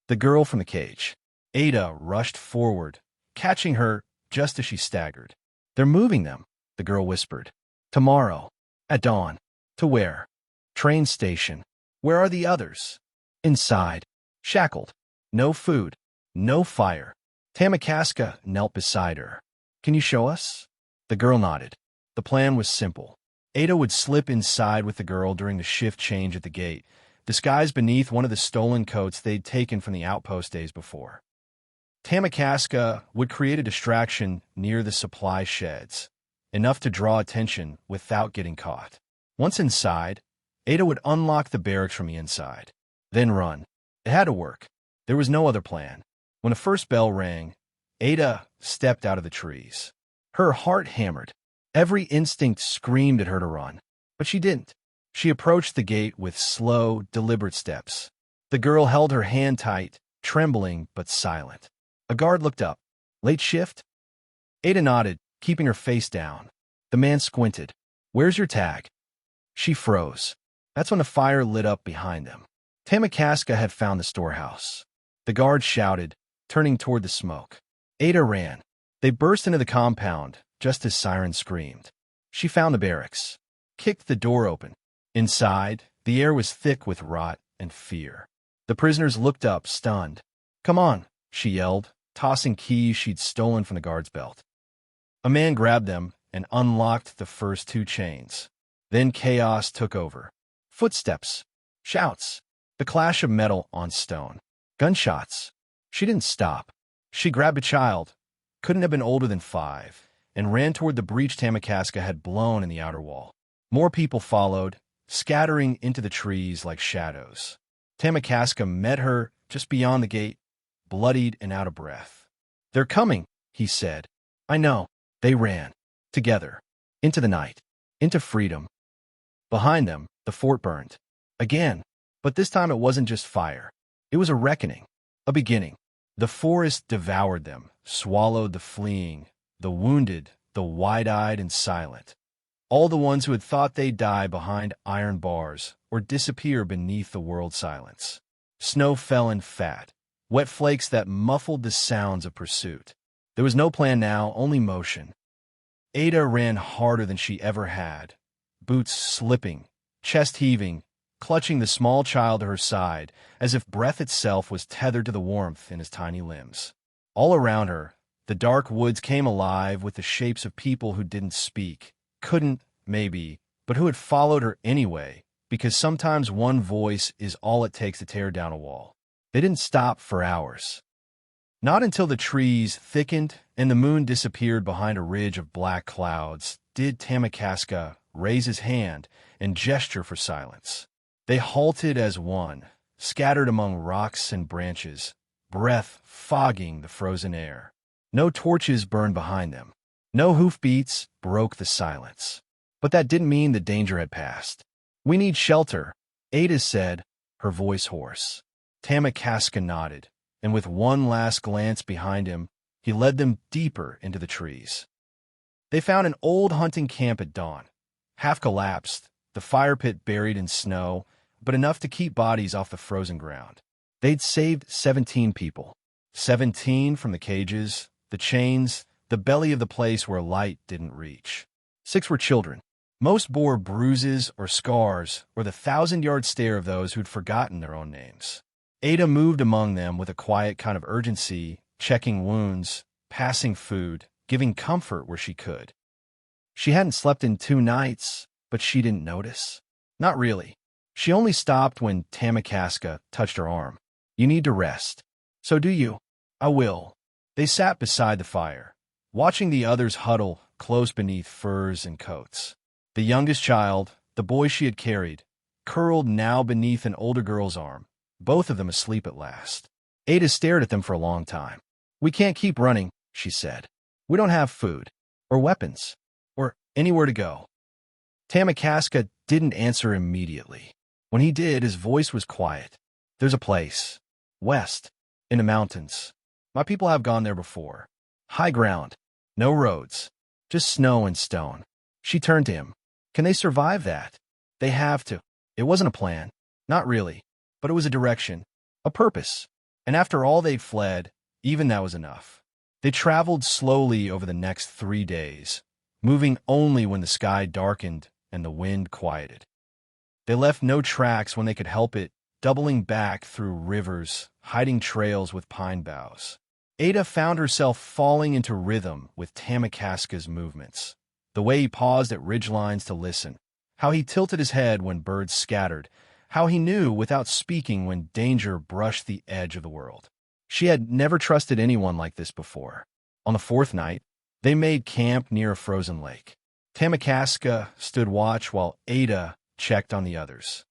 The girl from the cage. Ada rushed forward, catching her just as she staggered. "They're moving them," the girl whispered. "Tomorrow, at dawn." "To where?" "Train station." "Where are the others?" "Inside, shackled. No food, no fire." Tamakaska knelt beside her. "Can you show us?" The girl nodded. The plan was simple. Ada would slip inside with the girl during the shift change at the gate, disguised beneath one of the stolen coats they'd taken from the outpost days before. Tamakaska would create a distraction near the supply sheds, enough to draw attention without getting caught. Once inside, Ada would unlock the barracks from the inside, then run. It had to work. There was no other plan. When the first bell rang, Ada stepped out of the trees. Her heart hammered. Every instinct screamed at her to run, but she didn't. She approached the gate with slow, deliberate steps. The girl held her hand tight, trembling but silent. A guard looked up. "Late shift?" Ada nodded, keeping her face down. The man squinted. "Where's your tag?" She froze. That's when the fire lit up behind them. Tamakaska had found the storehouse. The guard shouted, turning toward the smoke. Ada ran. They burst into the compound, just as sirens screamed. She found the barracks, kicked the door open. Inside, the air was thick with rot and fear. The prisoners looked up, stunned. "Come on," she yelled, tossing keys she'd stolen from the guard's belt. A man grabbed them and unlocked the first two chains. Then chaos took over. Footsteps, shouts, the clash of metal on stone, gunshots. She didn't stop. She grabbed a child, couldn't have been older than 5, and ran toward the breach Tamakaska had blown in the outer wall. More people followed, scattering into the trees like shadows. Tamakaska met her just beyond the gate, bloodied and out of breath. "They're coming," he said. "I know." They ran, together, into the night, into freedom. Behind them, the fort burned. Again, but this time it wasn't just fire. It was a reckoning, a beginning. The forest devoured them, swallowed the fleeing, the wounded, the wide-eyed and silent. All the ones who had thought they'd die behind iron bars or disappear beneath the world's silence. Snow fell in fat, wet flakes that muffled the sounds of pursuit. There was no plan now, only motion. Ada ran harder than she ever had, boots slipping, chest heaving, clutching the small child to her side, as if breath itself was tethered to the warmth in his tiny limbs. All around her, the dark woods came alive with the shapes of people who didn't speak, couldn't, maybe, but who had followed her anyway, because sometimes one voice is all it takes to tear down a wall. They didn't stop for hours. Not until the trees thickened and the moon disappeared behind a ridge of black clouds did Tamakaska raise his hand and gesture for silence. They halted as one, scattered among rocks and branches, breath fogging the frozen air. No torches burned behind them. No hoofbeats broke the silence. But that didn't mean the danger had passed. "We need shelter," Ada said, her voice hoarse. Tamakaska nodded, and with one last glance behind him, he led them deeper into the trees. They found an old hunting camp at dawn, half collapsed, the fire pit buried in snow, but enough to keep bodies off the frozen ground. They'd saved 17 people. 17 from the cages, the chains, the belly of the place where light didn't reach. 6 were children. Most bore bruises or scars or the 1,000-yard stare of those who'd forgotten their own names. Ada moved among them with a quiet kind of urgency, checking wounds, passing food, giving comfort where she could. She hadn't slept in 2 nights, but she didn't notice. Not really. She only stopped when Tamakaska touched her arm. "You need to rest." "So do you." "I will." They sat beside the fire, watching the others huddle close beneath furs and coats. The youngest child, the boy she had carried, curled now beneath an older girl's arm, both of them asleep at last. Ada stared at them for a long time. "We can't keep running," she said. "We don't have food, or weapons, or anywhere to go." Tamakaska didn't answer immediately. When he did, his voice was quiet. "There's a place. West. In the mountains. My people have gone there before. High ground. No roads. Just snow and stone. She turned to him. Can they survive that? They have to. It wasn't a plan. Not really. But it was a direction. A purpose. And after all they'd fled, even that was enough. They traveled slowly over the next 3 days, moving only when the sky darkened and the wind quieted. They left no tracks when they could help it, doubling back through rivers, hiding trails with pine boughs. Ada found herself falling into rhythm with Tamakaska's movements. The way he paused at ridgelines to listen, how he tilted his head when birds scattered, how he knew without speaking when danger brushed the edge of the world. She had never trusted anyone like this before. On the 4th night, they made camp near a frozen lake. Tamakaska stood watch while Ada checked on the others.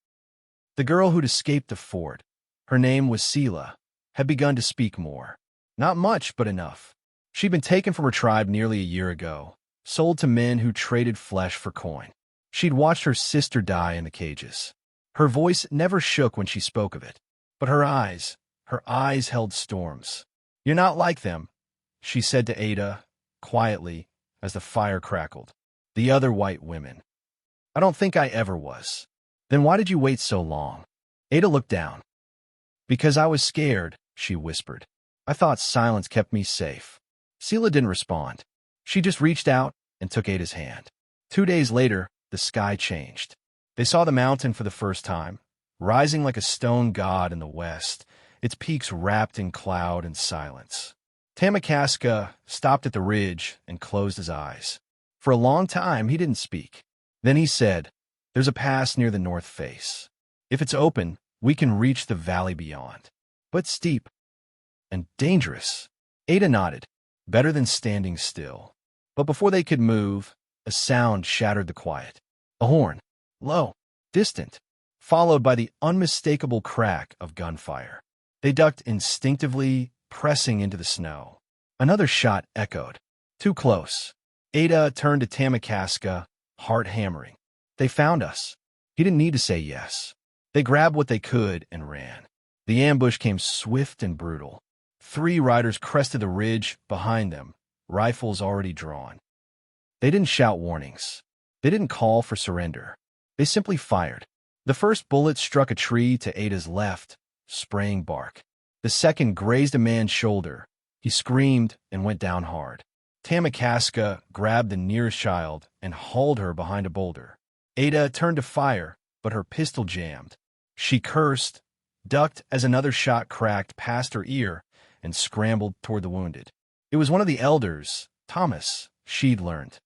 The girl who'd escaped the fort, her name was Sela, had begun to speak more. Not much, but enough. She'd been taken from her tribe nearly a year ago, sold to men who traded flesh for coin. She'd watched her sister die in the cages. Her voice never shook when she spoke of it, but her eyes held storms. You're not like them, she said to Ada, quietly, as the fire crackled. The other white women. I don't think I ever was. Then why did you wait so long? Ada looked down. Because I was scared, she whispered. I thought silence kept me safe. Sela didn't respond. She just reached out and took Ada's hand. 2 days later, the sky changed. They saw the mountain for the first time, rising like a stone god in the west, its peaks wrapped in cloud and silence. Tamakaska stopped at the ridge and closed his eyes. For a long time, he didn't speak. Then he said, There's a pass near the north face. If it's open, we can reach the valley beyond. But steep and dangerous. Ada nodded. Better than standing still. But before they could move, a sound shattered the quiet. A horn, low, distant, followed by the unmistakable crack of gunfire. They ducked instinctively, pressing into the snow. Another shot echoed. Too close. Ada turned to Tamakaska, heart hammering. They found us. He didn't need to say yes. They grabbed what they could and ran. The ambush came swift and brutal. 3 riders crested the ridge behind them, rifles already drawn. They didn't shout warnings. They didn't call for surrender. They simply fired. The first bullet struck a tree to Ada's left, spraying bark. The second grazed a man's shoulder. He screamed and went down hard. Tamakaska grabbed the nearest child and hauled her behind a boulder. Ada turned to fire, but her pistol jammed. She cursed, ducked as another shot cracked past her ear, and scrambled toward the wounded. It was one of the elders, Thomas, she'd learned.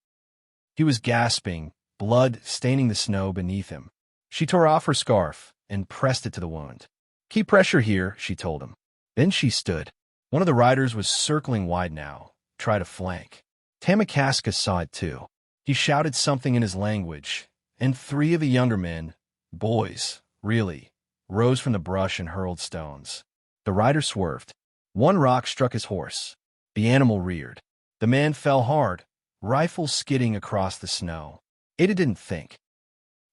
He was gasping, blood staining the snow beneath him. She tore off her scarf and pressed it to the wound. Keep pressure here, she told him. Then she stood. One of the riders was circling wide now, try to flank. Tamakaska saw it too. He shouted something in his language, and 3 of the younger men, boys, really, rose from the brush and hurled stones. The rider swerved. One rock struck his horse. The animal reared. The man fell hard, rifle skidding across the snow. Ada didn't think.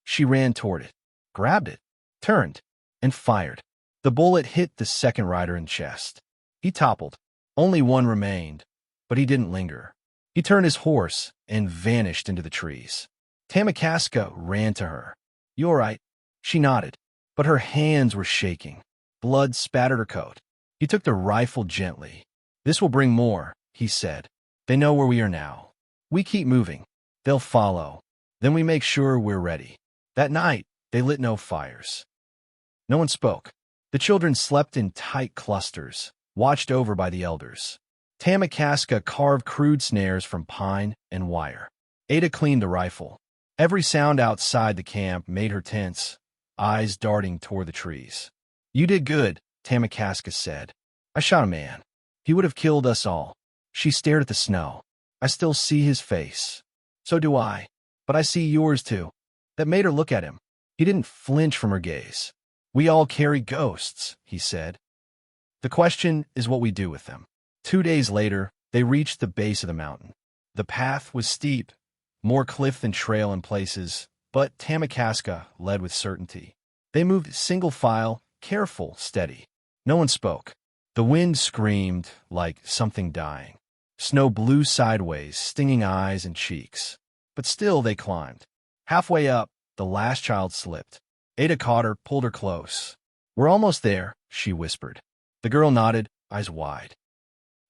She ran toward it, grabbed it, turned, and fired. The bullet hit the second rider in the chest. He toppled. Only one remained, but he didn't linger. He turned his horse and vanished into the trees. Tamakaska ran to her. You all right? She nodded, but her hands were shaking. Blood spattered her coat. He took the rifle gently. This will bring more, he said. They know where we are now. We keep moving. They'll follow. Then we make sure we're ready. That night, they lit no fires. No one spoke. The children slept in tight clusters, watched over by the elders. Tamakaska carved crude snares from pine and wire. Ada cleaned the rifle. Every sound outside the camp made her tense, eyes darting toward the trees. You did good, Tamakaska said. I shot a man. He would have killed us all. She stared at the snow. I still see his face. So do I. But I see yours too. That made her look at him. He didn't flinch from her gaze. We all carry ghosts, he said. The question is what we do with them. 2 days later, they reached the base of the mountain. The path was steep, more cliff than trail in places, but Tamakaska led with certainty. They moved single file, careful, steady. No one spoke. The wind screamed like something dying. Snow blew sideways, stinging eyes and cheeks. But still they climbed. Halfway up, the last child slipped. Ada caught her, pulled her close. "We're almost there," she whispered. The girl nodded, eyes wide.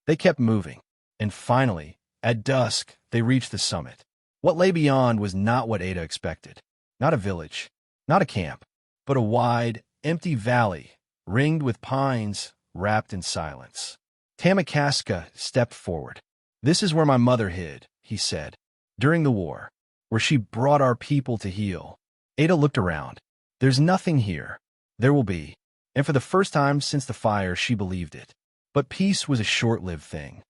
They kept moving, and finally, at dusk, they reached the summit. What lay beyond was not what Ada expected. Not a village, not a camp, but a wide, empty valley, ringed with pines, wrapped in silence. Tamakaska stepped forward. "This is where my mother hid," he said, "during the war, where she brought our people to heal." Ada looked around. "There's nothing here. There will be." And for the first time since the fire, she believed it. But peace was a short-lived thing.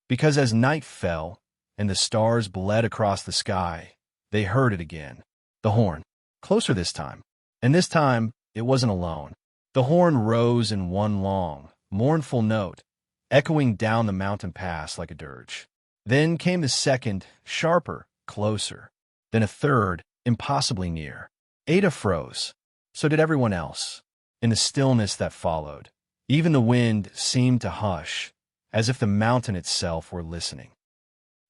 Because as night fell and the stars bled across the sky, they heard it again. The horn. Closer this time. And this time, it wasn't alone. The horn rose in one long, mournful note, echoing down the mountain pass like a dirge. Then came the second, sharper, closer. Then a third, impossibly near. Ada froze. So did everyone else. In the stillness that followed, even the wind seemed to hush, as if the mountain itself were listening.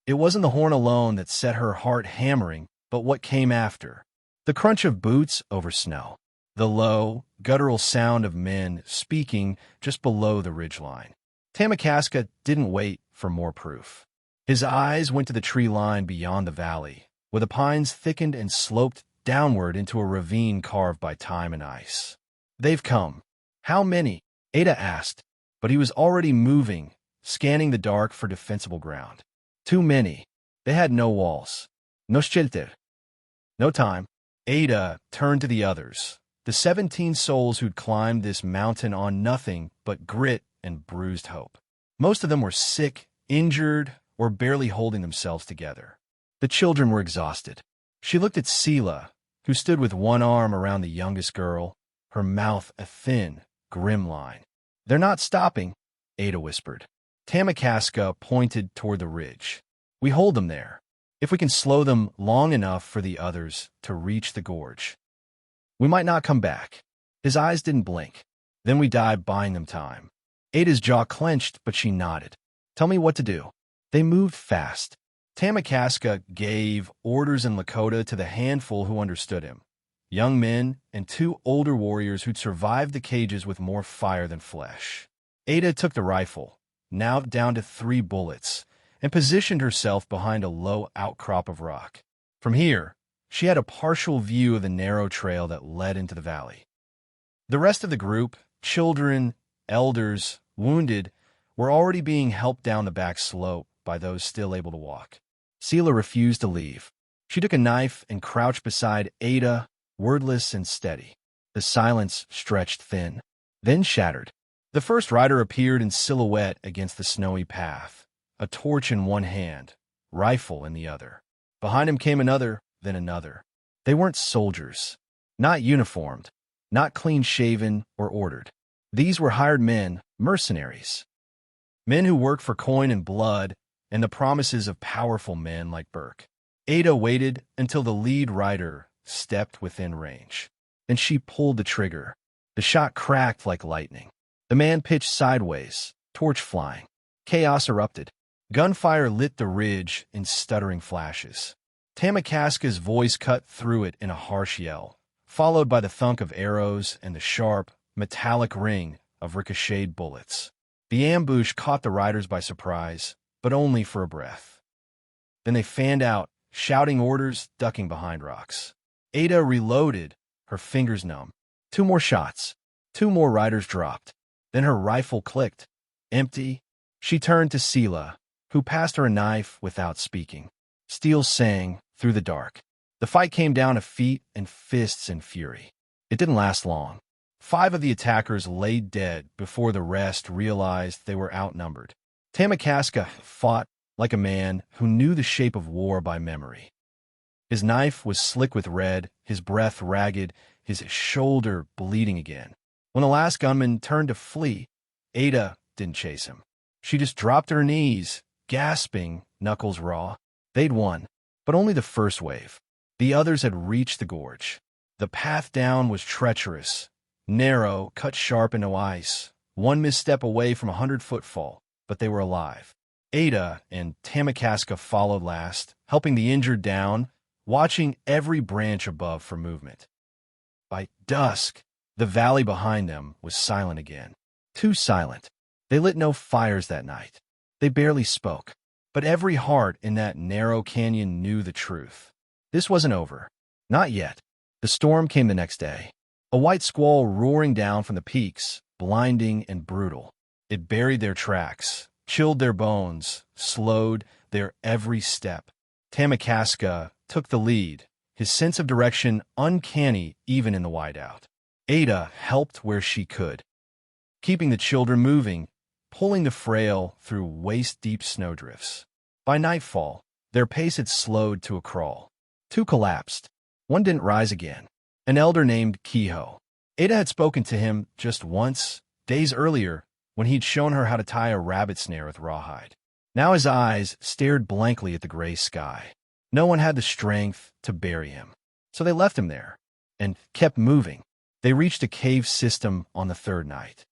It wasn't the horn alone that set her heart hammering, but what came after. The crunch of boots over snow. The low, guttural sound of men speaking just below the ridgeline. Tamakaska didn't wait for more proof. His eyes went to the tree line beyond the valley, where the pines thickened and sloped downward into a ravine carved by time and ice. "They've come." "How many?" Ada asked, but he was already moving, scanning the dark for defensible ground. "Too many. They had no walls. No shelter. No time." Ada turned to the others, the 17 souls who'd climbed this mountain on nothing but grit and bruised hope. Most of them were sick, injured, or barely holding themselves together. The children were exhausted. She looked at Sela, who stood with one arm around the youngest girl, her mouth a thin, grim line. "They're not stopping," Ada whispered. Tamakaska pointed toward the ridge. "We hold them there, if we can slow them long enough for the others to reach the gorge. We might not come back." His eyes didn't blink. "Then we die buying them time." Ada's jaw clenched, but she nodded. "Tell me what to do." They moved fast. Tamakaska gave orders in Lakota to the handful who understood him. Young men and 2 older warriors who'd survived the cages with more fire than flesh. Ada took the rifle, now down to 3 bullets, and positioned herself behind a low outcrop of rock. From here, she had a partial view of the narrow trail that led into the valley. The rest of the group, children, elders, wounded, were already being helped down the back slope by those still able to walk. Sela refused to leave. She took a knife and crouched beside Ada, wordless and steady. The silence stretched thin, then shattered. The first rider appeared in silhouette against the snowy path, a torch in one hand, rifle in the other. Behind him came another, then another. They weren't soldiers, not uniformed, not clean-shaven or ordered. These were hired men, mercenaries. Men who worked for coin and blood and the promises of powerful men like Burke. Ada waited until the lead rider stepped within range. Then she pulled the trigger. The shot cracked like lightning. The man pitched sideways, torch flying. Chaos erupted. Gunfire lit the ridge in stuttering flashes. Tamakaska's voice cut through it in a harsh yell, followed by the thunk of arrows and the sharp, metallic ring of ricocheted bullets. The ambush caught the riders by surprise, but only for a breath. Then they fanned out, shouting orders, ducking behind rocks. Ada reloaded, her fingers numb. 2 more shots. 2 more riders dropped. Then her rifle clicked. Empty. She turned to Sela, who passed her a knife without speaking. Steel sang through the dark. The fight came down to feet and fists in fury. It didn't last long. 5 of the attackers lay dead before the rest realized they were outnumbered. Tamakaska fought like a man who knew the shape of war by memory. His knife was slick with red, his breath ragged, his shoulder bleeding again. When the last gunman turned to flee, Ada didn't chase him. She just dropped to her knees, gasping, knuckles raw. They'd won, but only the first wave. The others had reached the gorge. The path down was treacherous, narrow, cut sharp into ice, one misstep away from a 100-foot fall, but they were alive. Ada and Tamakaska followed last, helping the injured down, watching every branch above for movement. By dusk, the valley behind them was silent again. Too silent. They lit no fires that night. They barely spoke. But every heart in that narrow canyon knew the truth. This wasn't over. Not yet. The storm came the next day. A white squall roaring down from the peaks, blinding and brutal. It buried their tracks, chilled their bones, slowed their every step. Tamakaska took the lead, his sense of direction uncanny even in the whiteout. Ada helped where she could, keeping the children moving, pulling the frail through waist-deep snowdrifts. By nightfall, their pace had slowed to a crawl. Two collapsed. One didn't rise again. An elder named Kehoe. Ada had spoken to him just once, days earlier, when he'd shown her how to tie a rabbit snare with rawhide. Now his eyes stared blankly at the gray sky. No one had the strength to bury him. So they left him there and kept moving. They reached a cave system on the third night,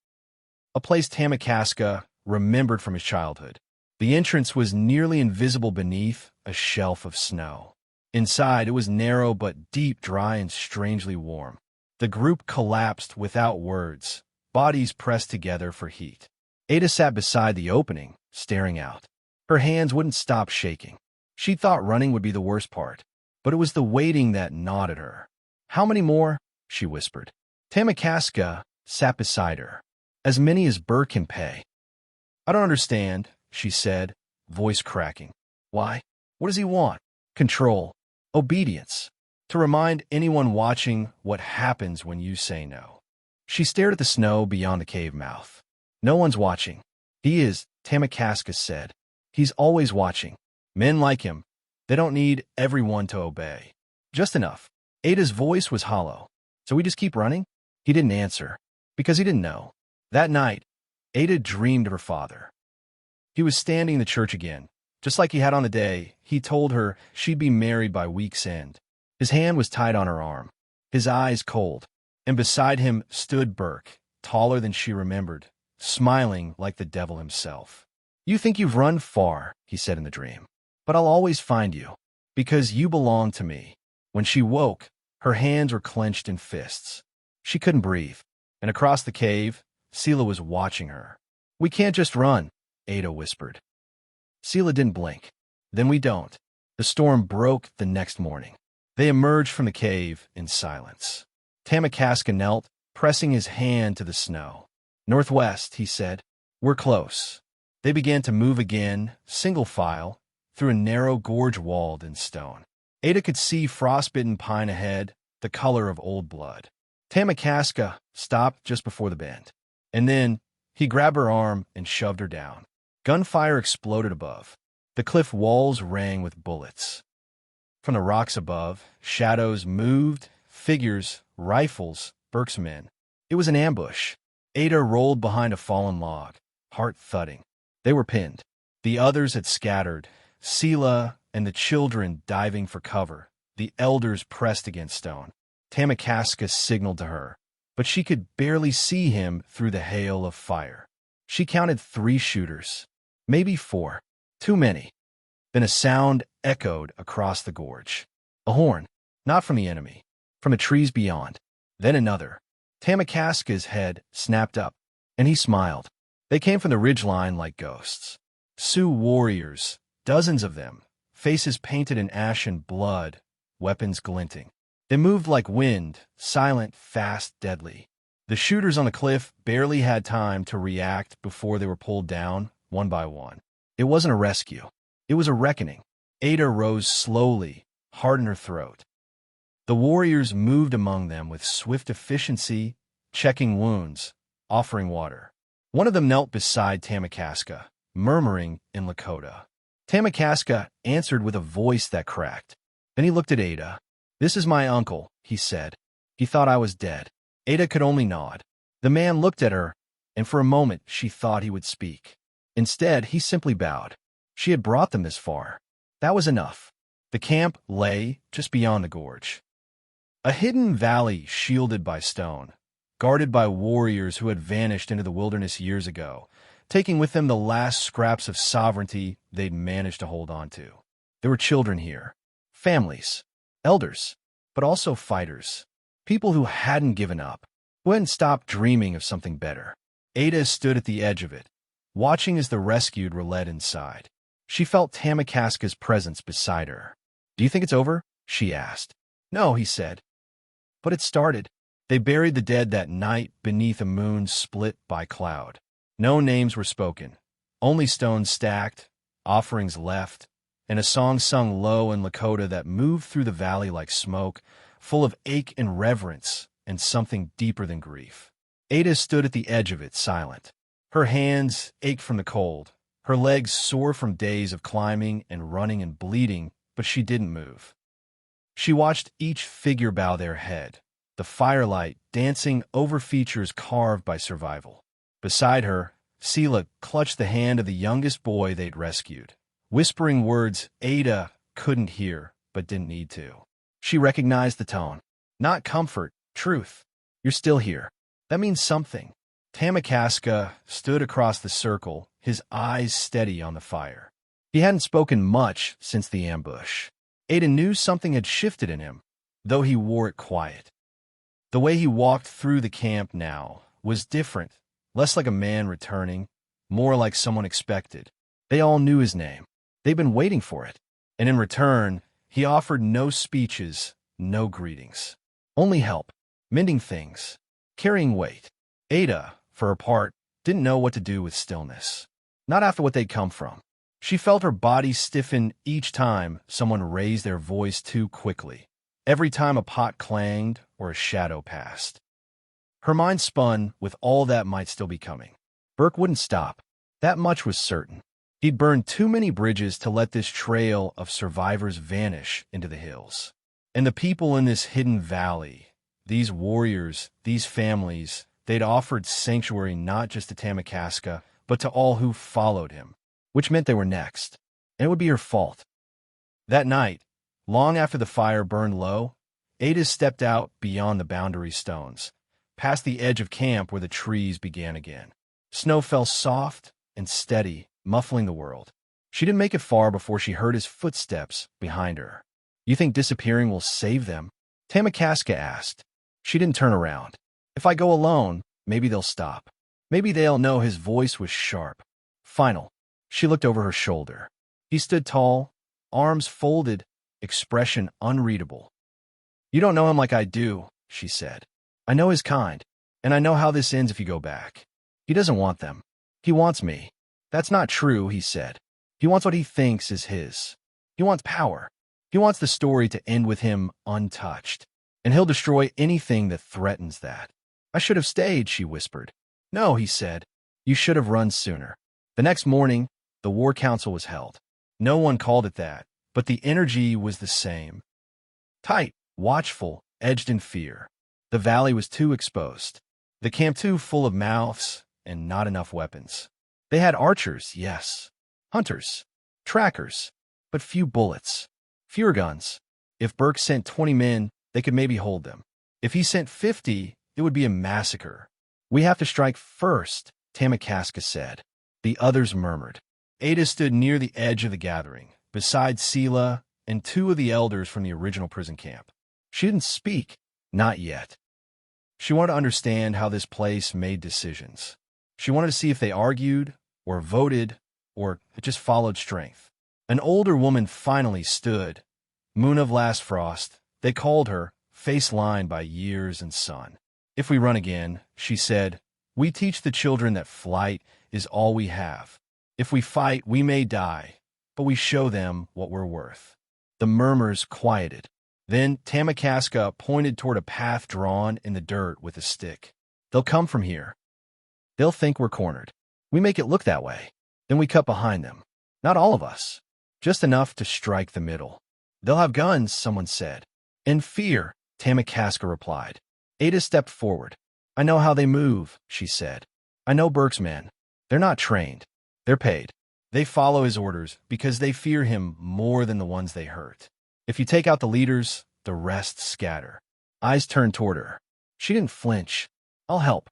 a place Tamakaska remembered from his childhood. The entrance was nearly invisible beneath a shelf of snow. Inside, it was narrow but deep, dry, and strangely warm. The group collapsed without words, bodies pressed together for heat. Ada sat beside the opening, staring out. Her hands wouldn't stop shaking. She thought running would be the worst part, but it was the waiting that gnawed at her. "How many more?" she whispered. Tamakaska sat beside her. "As many as Burr can pay." "I don't understand," she said, voice cracking. "Why? What does he want?" "Control. Obedience. To remind anyone watching what happens when you say no." She stared at the snow beyond the cave mouth. "No one's watching." "He is," Tamakaska said. "He's always watching. Men like him, they don't need everyone to obey. Just enough." Ada's voice was hollow. "So we just keep running?" He didn't answer, because he didn't know. That night, Ada dreamed of her father. He was standing in the church again, just like he had on the day he told her she'd be married by week's end. His hand was tied on her arm, his eyes cold, and beside him stood Burke, taller than she remembered, smiling like the devil himself. "You think you've run far," he said in the dream, "but I'll always find you, because you belong to me." When she woke, her hands were clenched in fists. She couldn't breathe, and across the cave, Sela was watching her. "We can't just run," Ada whispered. Sela didn't blink. "Then we don't." The storm broke the next morning. They emerged from the cave in silence. Tamakaska knelt, pressing his hand to the snow. "Northwest," he said. "We're close." They began to move again, single file, through a narrow gorge walled in stone. Ada could see frostbitten pine ahead, the color of old blood. Tamakaska stopped just before the bend, and then he grabbed her arm and shoved her down. Gunfire exploded above. The cliff walls rang with bullets. From the rocks above, shadows moved, figures, rifles, Burke's men. It was an ambush. Ada rolled behind a fallen log, heart thudding. They were pinned. The others had scattered, Sela and the children diving for cover, the elders pressed against stone. Tamakaska signaled to her, but she could barely see him through the hail of fire. She counted 3 shooters, maybe 4, too many. Then a sound echoed across the gorge. A horn, not from the enemy, from the trees beyond. Then another. Tamakaska's head snapped up, and he smiled. They came from the ridgeline like ghosts. Sioux warriors, dozens of them, faces painted in ashen blood, weapons glinting. They moved like wind, silent, fast, deadly. The shooters on the cliff barely had time to react before they were pulled down, one by one. It wasn't a rescue. It was a reckoning. Ada rose slowly, heart in her throat. The warriors moved among them with swift efficiency, checking wounds, offering water. One of them knelt beside Tamakaska, murmuring in Lakota. Tamakaska answered with a voice that cracked. Then he looked at Ada. "This is my uncle," he said. "He thought I was dead." Ada could only nod. The man looked at her, and for a moment she thought he would speak. Instead, he simply bowed. She had brought them this far. That was enough. The camp lay just beyond the gorge. A hidden valley shielded by stone, guarded by warriors who had vanished into the wilderness years ago. taking with them the last scraps of sovereignty they'd managed to hold on to. There were children here, families, elders, but also fighters, people who hadn't given up, who hadn't stopped dreaming of something better. Ada stood at the edge of it, watching as the rescued were led inside. She felt Tamakaska's presence beside her. "Do you think it's over?" she asked. "No," he said. "But it started." They buried the dead that night beneath a moon split by cloud. No names were spoken, only stones stacked, offerings left, and a song sung low in Lakota that moved through the valley like smoke, full of ache and reverence and something deeper than grief. Ada stood at the edge of it, silent. Her hands ached from the cold, her legs sore from days of climbing and running and bleeding, but she didn't move. She watched each figure bow their head, the firelight dancing over features carved by survival. Beside her, Sela clutched the hand of the youngest boy they'd rescued, whispering words Ada couldn't hear but didn't need to. She recognized the tone. Not comfort, truth. "You're still here. That means something." Tamakaska stood across the circle, his eyes steady on the fire. He hadn't spoken much since the ambush. Ada knew something had shifted in him, though he wore it quiet. The way he walked through the camp now was different, less like a man returning, more like someone expected. They all knew his name. They'd been waiting for it. And in return, he offered no speeches, no greetings. Only help, mending things, carrying weight. Ada, for her part, didn't know what to do with stillness. Not after what they'd come from. She felt her body stiffen each time someone raised their voice too quickly, every time a pot clanged or a shadow passed. Her mind spun with all that might still be coming. Burke wouldn't stop. That much was certain. He'd burned too many bridges to let this trail of survivors vanish into the hills. And the people in this hidden valley, these warriors, these families, they'd offered sanctuary not just to Tamakaska, but to all who followed him, which meant they were next, and it would be her fault. That night, long after the fire burned low, Ada stepped out beyond the boundary stones, past the edge of camp where the trees began again. Snow fell soft and steady, muffling the world. She didn't make it far before she heard his footsteps behind her. "You think disappearing will save them?" Tamakaska asked. She didn't turn around. "If I go alone, maybe they'll stop. Maybe they'll know." His voice was sharp, final. She looked over her shoulder. He stood tall, arms folded, expression unreadable. "You don't know him like I do," she said. "I know his kind, and I know how this ends if you go back. He doesn't want them. He wants me." "That's not true," he said. "He wants what he thinks is his. He wants power. He wants the story to end with him untouched, and he'll destroy anything that threatens that." "I should have stayed," she whispered. "No," he said. "You should have run sooner." The next morning, the War Council was held. No one called it that, but the energy was the same. Tight, watchful, edged in fear. The valley was too exposed. The camp too full of mouths and not enough weapons. They had archers, yes. Hunters. Trackers. But few bullets. Fewer guns. If Burke sent 20 men, they could maybe hold them. If he sent 50, it would be a massacre. "We have to strike first," Tamakaska said. The others murmured. Ada stood near the edge of the gathering, beside Sela and two of the elders from the original prison camp. She didn't speak, not yet. She wanted to understand how this place made decisions. She wanted to see if they argued, or voted, or just followed strength. An older woman finally stood. Moon of Last Frost, they called her, face lined by years and sun. "If we run again," she said, "we teach the children that flight is all we have. If we fight, we may die, but we show them what we're worth." The murmurs quieted. Then Tamakaska pointed toward a path drawn in the dirt with a stick. "They'll come from here. They'll think we're cornered. We make it look that way. Then we cut behind them. Not all of us. Just enough to strike the middle." "They'll have guns," someone said. "And fear," Tamakaska replied. Ada stepped forward. "I know how they move," she said. "I know Burke's men. They're not trained. They're paid. They follow his orders because they fear him more than the ones they hurt. If you take out the leaders, the rest scatter." Eyes turned toward her. She didn't flinch. "I'll help."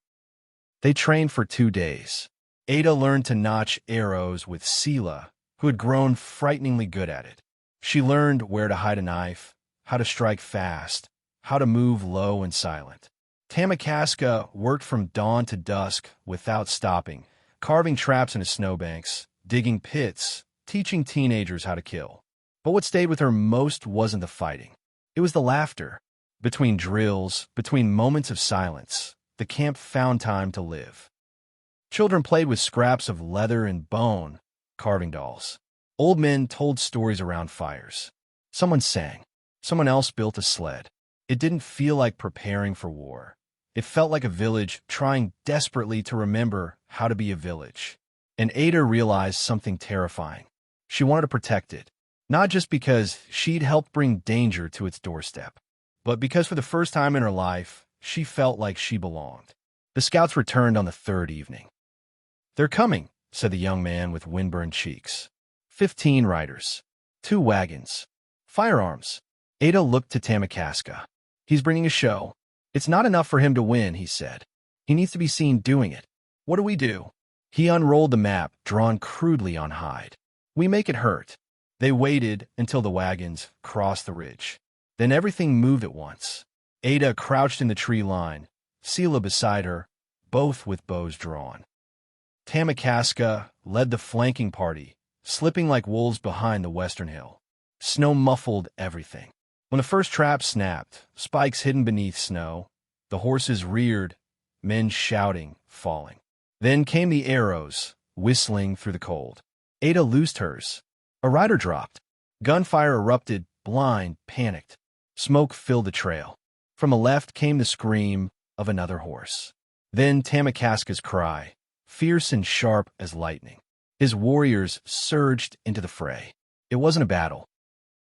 They trained for 2 days. Ada learned to notch arrows with Sela, who had grown frighteningly good at it. She learned where to hide a knife, how to strike fast, how to move low and silent. Tamakaska worked from dawn to dusk without stopping, carving traps into snowbanks, digging pits, teaching teenagers how to kill. But what stayed with her most wasn't the fighting. It was the laughter. Between drills, between moments of silence, the camp found time to live. Children played with scraps of leather and bone, carving dolls. Old men told stories around fires. Someone sang. Someone else built a sled. It didn't feel like preparing for war. It felt like a village trying desperately to remember how to be a village. And Ada realized something terrifying. She wanted to protect it, not just because she'd helped bring danger to its doorstep, but because for the first time in her life, she felt like she belonged. The scouts returned on the third evening. "They're coming," said the young man with windburned cheeks. 15 riders. 2 wagons. Firearms. Ada looked to Tamakaska. "He's bringing a show. It's not enough for him to win," he said. "He needs to be seen doing it. What do we do?" He unrolled the map, drawn crudely on hide. "We make it hurt." They waited until the wagons crossed the ridge. Then everything moved at once. Ada crouched in the tree line, Sela beside her, both with bows drawn. Tamakaska led the flanking party, slipping like wolves behind the western hill. Snow muffled everything. When the first trap snapped, spikes hidden beneath snow, the horses reared, men shouting, falling. Then came the arrows, whistling through the cold. Ada loosed hers. A rider dropped. Gunfire erupted, blind, panicked. Smoke filled the trail. From the left came the scream of another horse. Then Tamakaska's cry, fierce and sharp as lightning. His warriors surged into the fray. It wasn't a battle.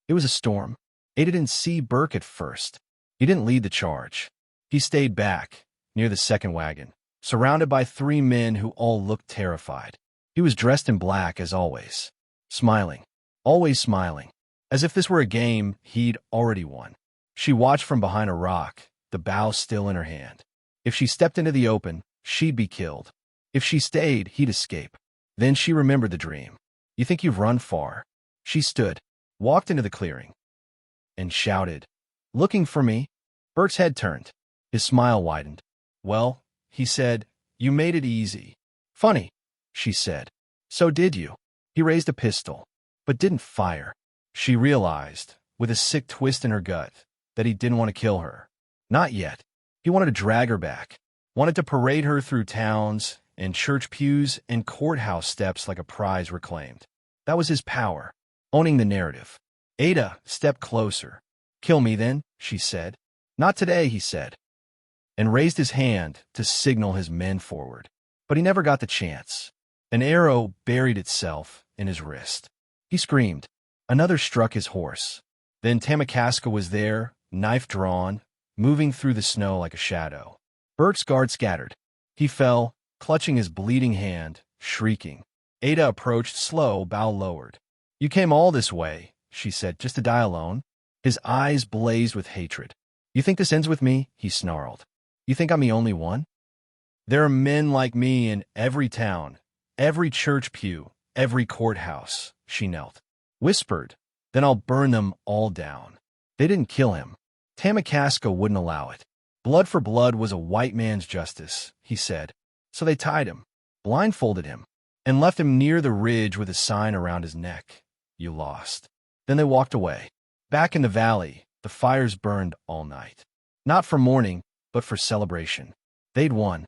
It was a storm. Ada didn't see Burke at first. He didn't lead the charge. He stayed back, near the second wagon, surrounded by 3 men who all looked terrified. He was dressed in black as always, smiling, always smiling, as if this were a game he'd already won. She watched from behind a rock, the bow still in her hand. If she stepped into the open, she'd be killed. If she stayed, he'd escape. Then she remembered the dream. "You think you've run far?" She stood, walked into the clearing, and shouted, "Looking for me?" Burke's head turned. His smile widened. "Well," he said, "you made it easy." "Funny," she said. "So did you." He raised a pistol, but didn't fire. She realized, with a sick twist in her gut, that he didn't want to kill her. Not yet. He wanted to drag her back, wanted to parade her through towns and church pews and courthouse steps like a prize reclaimed. That was his power, owning the narrative. Ada stepped closer. "Kill me then," she said. "Not today," he said, and raised his hand to signal his men forward. But he never got the chance. An arrow buried itself in his wrist. He screamed. Another struck his horse. Then Tamakaska was there, knife drawn, moving through the snow like a shadow. Burke's guard scattered. He fell, clutching his bleeding hand, shrieking. Ada approached, slow, bow lowered. "You came all this way," she said, "just to die alone?" His eyes blazed with hatred. "You think this ends with me?" he snarled. "You think I'm the only one? There are men like me in every town, every church pew, every courthouse." She knelt, whispered, "Then I'll burn them all down." They didn't kill him. Tamakaska wouldn't allow it. Blood for blood was a white man's justice, he said. So they tied him, blindfolded him, and left him near the ridge with a sign around his neck. "You lost." Then they walked away. Back in the valley, the fires burned all night. Not for mourning, but for celebration. They'd won.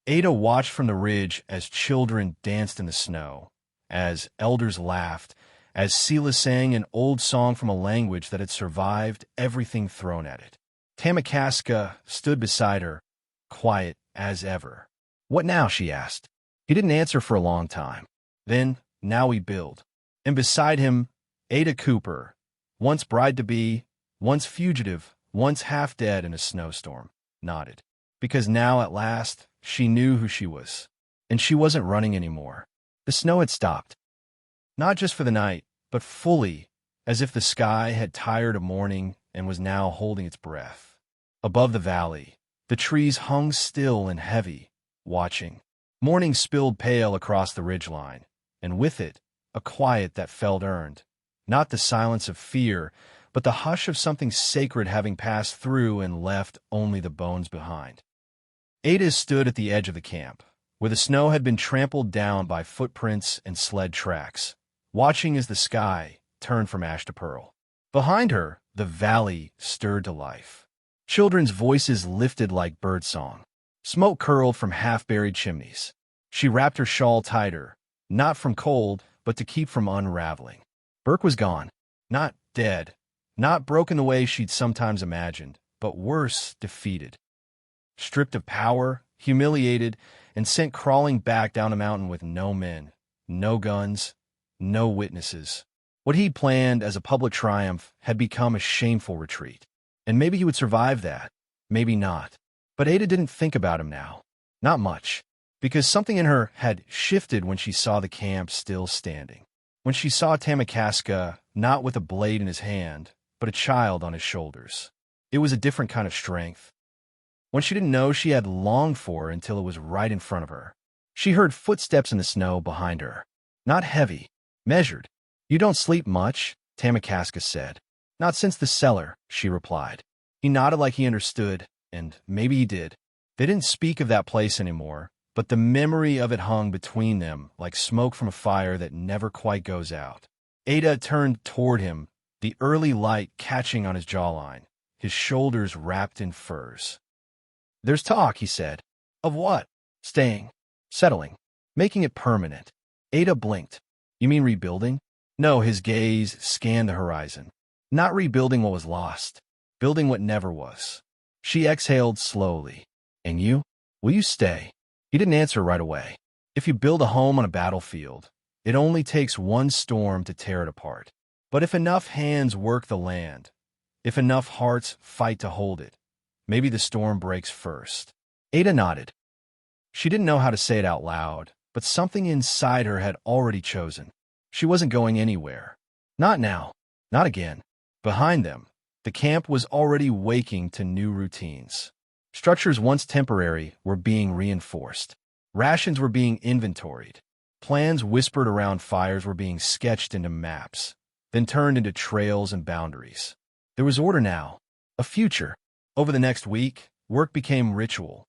Ada watched from the ridge as children danced in the snow, as elders laughed, as Sela sang an old song from a language that had survived everything thrown at it. Tamakaska stood beside her, quiet as ever. "What now?" she asked. He didn't answer for a long time. Then, "Now we build." And beside him, Ada Cooper, once bride-to-be, once fugitive, once half-dead in a snowstorm, nodded. Because now, at last, she knew who she was. And she wasn't running anymore. The snow had stopped. Not just for the night, but fully, as if the sky had tired of mourning and was now holding its breath. Above the valley, the trees hung still and heavy, watching. Morning spilled pale across the ridgeline, and with it, a quiet that felt earned. Not the silence of fear, but the hush of something sacred having passed through and left only the bones behind. Ada stood at the edge of the camp, where the snow had been trampled down by footprints and sled tracks, watching as the sky turned from ash to pearl. Behind her, the valley stirred to life. Children's voices lifted like birdsong. Smoke curled from half-buried chimneys. She wrapped her shawl tighter, not from cold, but to keep from unraveling. Burke was gone. Not dead. Not broken the way she'd sometimes imagined, but worse, defeated. Stripped of power, humiliated, and sent crawling back down a mountain with no men, no guns, no witnesses. What he'd planned as a public triumph had become a shameful retreat. And maybe he would survive that. Maybe not. But Ada didn't think about him now. Not much. Because something in her had shifted when she saw the camp still standing. When she saw Tamakaska not with a blade in his hand, but a child on his shoulders. It was a different kind of strength. One she didn't know she had longed for until it was right in front of her. She heard footsteps in the snow behind her. Not heavy. Measured. "You don't sleep much," Tamakaska said. "Not since the cellar," she replied. He nodded like he understood, and maybe he did. They didn't speak of that place anymore, but the memory of it hung between them like smoke from a fire that never quite goes out. Ada turned toward him, the early light catching on his jawline, his shoulders wrapped in furs. "There's talk," he said. "Of what?" "Staying. Settling. Making it permanent." Ada blinked. "You mean rebuilding?" No, his gaze scanned the horizon. Not rebuilding what was lost. Building what never was. She exhaled slowly. "And you? Will you stay?" He didn't answer right away. If you build a home on a battlefield, it only takes one storm to tear it apart. But if enough hands work the land, if enough hearts fight to hold it, maybe the storm breaks first. Ada nodded. She didn't know how to say it out loud, but something inside her had already chosen. She wasn't going anywhere. Not now. Not again. Behind them, the camp was already waking to new routines. Structures once temporary were being reinforced. Rations were being inventoried. Plans whispered around fires were being sketched into maps, then turned into trails and boundaries. There was order now, a future. Over the next week, work became ritual.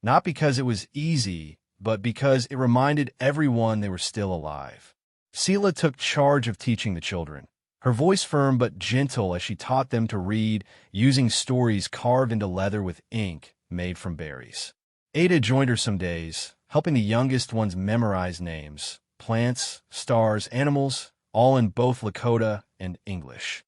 Not because it was easy, but because it reminded everyone they were still alive. Sela took charge of teaching the children, her voice firm but gentle as she taught them to read using stories carved into leather with ink made from berries. Ada joined her some days, helping the youngest ones memorize names, plants, stars, animals, all in both Lakota and English.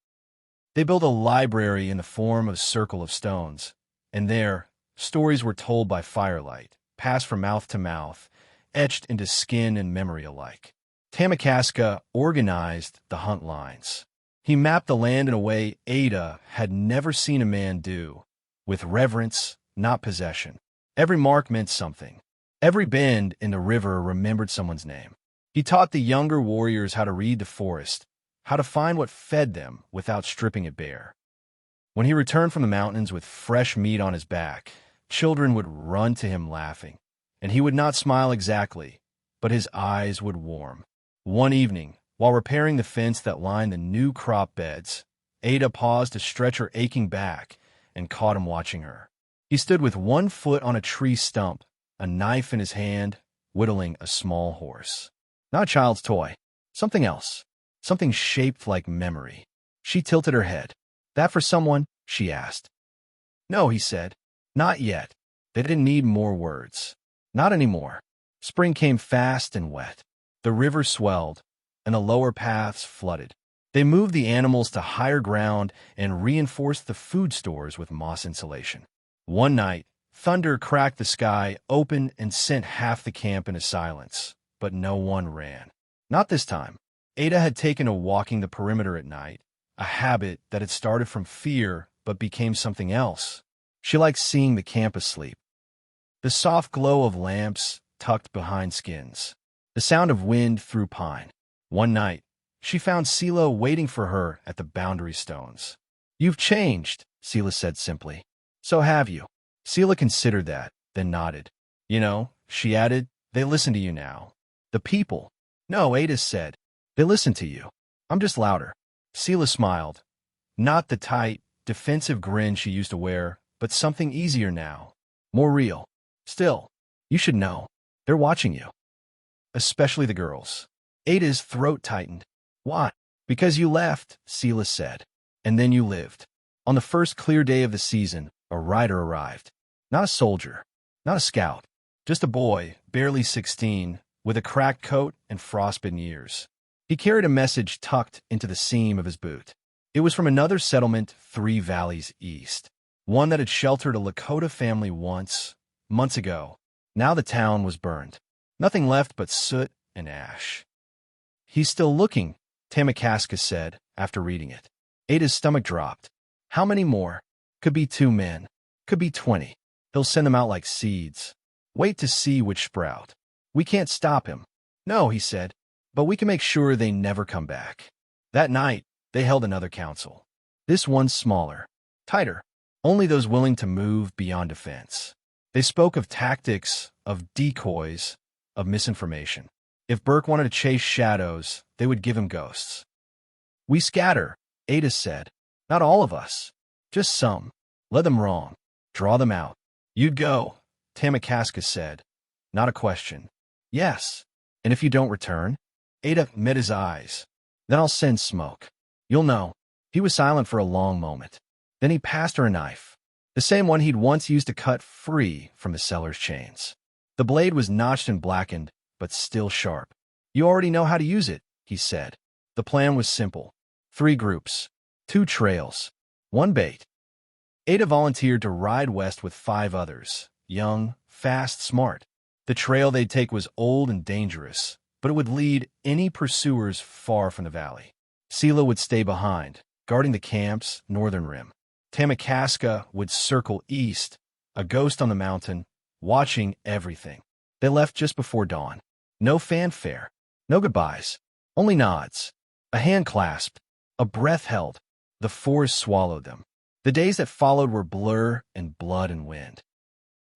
They built a library in the form of a circle of stones, and there, stories were told by firelight, passed from mouth to mouth, etched into skin and memory alike. Tamakaska organized the hunt lines. He mapped the land in a way Ada had never seen a man do, with reverence, not possession. Every mark meant something. Every bend in the river remembered someone's name. He taught the younger warriors how to read the forest, how to find what fed them without stripping it bare. When he returned from the mountains with fresh meat on his back, children would run to him laughing, and he would not smile exactly, but his eyes would warm. One evening, while repairing the fence that lined the new crop beds, Ada paused to stretch her aching back and caught him watching her. He stood with one foot on a tree stump, a knife in his hand, whittling a small horse. Not a child's toy. Something else. Something shaped like memory. She tilted her head. "That for someone?" she asked. "No," he said. "Not yet." They didn't need more words. Not anymore. Spring came fast and wet. The river swelled, and the lower paths flooded. They moved the animals to higher ground and reinforced the food stores with moss insulation. One night, thunder cracked the sky open and sent half the camp into silence, but no one ran. Not this time. Ada had taken to walking the perimeter at night, a habit that had started from fear but became something else. She liked seeing the camp asleep. The soft glow of lamps tucked behind skins. The sound of wind through pine. One night, she found Sela waiting for her at the boundary stones. "You've changed," Sela said simply. "So have you." Sela considered that, then nodded. "You know," she added, They listen to you now. The people. No, Ada said. They listen to you. I'm just louder. Sela smiled. Not the tight, defensive grin she used to wear, but something easier now. More real. Still, you should know. They're watching you. Especially the girls. Ada's throat tightened. Why? Because you left, Sela said. And then you lived. On the first clear day of the season, a rider arrived. Not a soldier. Not a scout. Just a boy, barely 16, with a cracked coat and frostbitten ears. He carried a message tucked into the seam of his boot. It was from another settlement 3 valleys east. One that had sheltered a Lakota family once, months ago. Now the town was burned. Nothing left but soot and ash. He's still looking, Tamakaska said after reading it. Ada's stomach dropped. How many more? Could be 2 men. Could be 20. He'll send them out like seeds. Wait to see which sprout. We can't stop him. No, he said, but we can make sure they never come back. That night, they held another council. This one smaller, tighter, only those willing to move beyond defense. They spoke of tactics, of decoys, of misinformation. If Burke wanted to chase shadows, they would give him ghosts. We scatter, Ada said. Not all of us. Just some. Let them wrong. Draw them out. You'd go, Tamakaska said. Not a question. Yes. And if you don't return? Ada met his eyes. Then I'll send smoke. You'll know. He was silent for a long moment. Then he passed her a knife. The same one he'd once used to cut free from the Cellar's chains. The blade was notched and blackened, but still sharp. You already know how to use it, he said. The plan was simple. 3 groups. 2 trails. 1 bait. Ada volunteered to ride west with 5 others. Young, fast, smart. The trail they'd take was old and dangerous, but it would lead any pursuers far from the valley. Sela would stay behind, guarding the camp's northern rim. Tamakaska would circle east, a ghost on the mountain, watching everything. They left just before dawn. No fanfare, no goodbyes, only nods, a hand clasped, a breath held. The forest swallowed them. The days that followed were blur and blood and wind.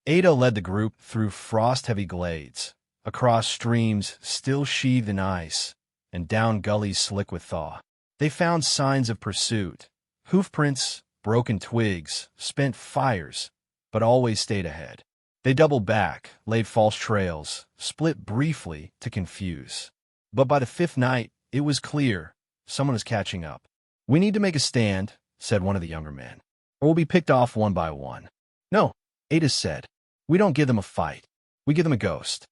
Ada led the group through frost-heavy glades, across streams still sheathed in ice, and down gullies slick with thaw. They found signs of pursuit, hoofprints, broken twigs, spent fires, but always stayed ahead. They doubled back, laid false trails, split briefly to confuse. But by the 5th night, it was clear someone was catching up. We need to make a stand, said one of the younger men, or we'll be picked off one by one. No, Ada said. We don't give them a fight. We give them a ghost.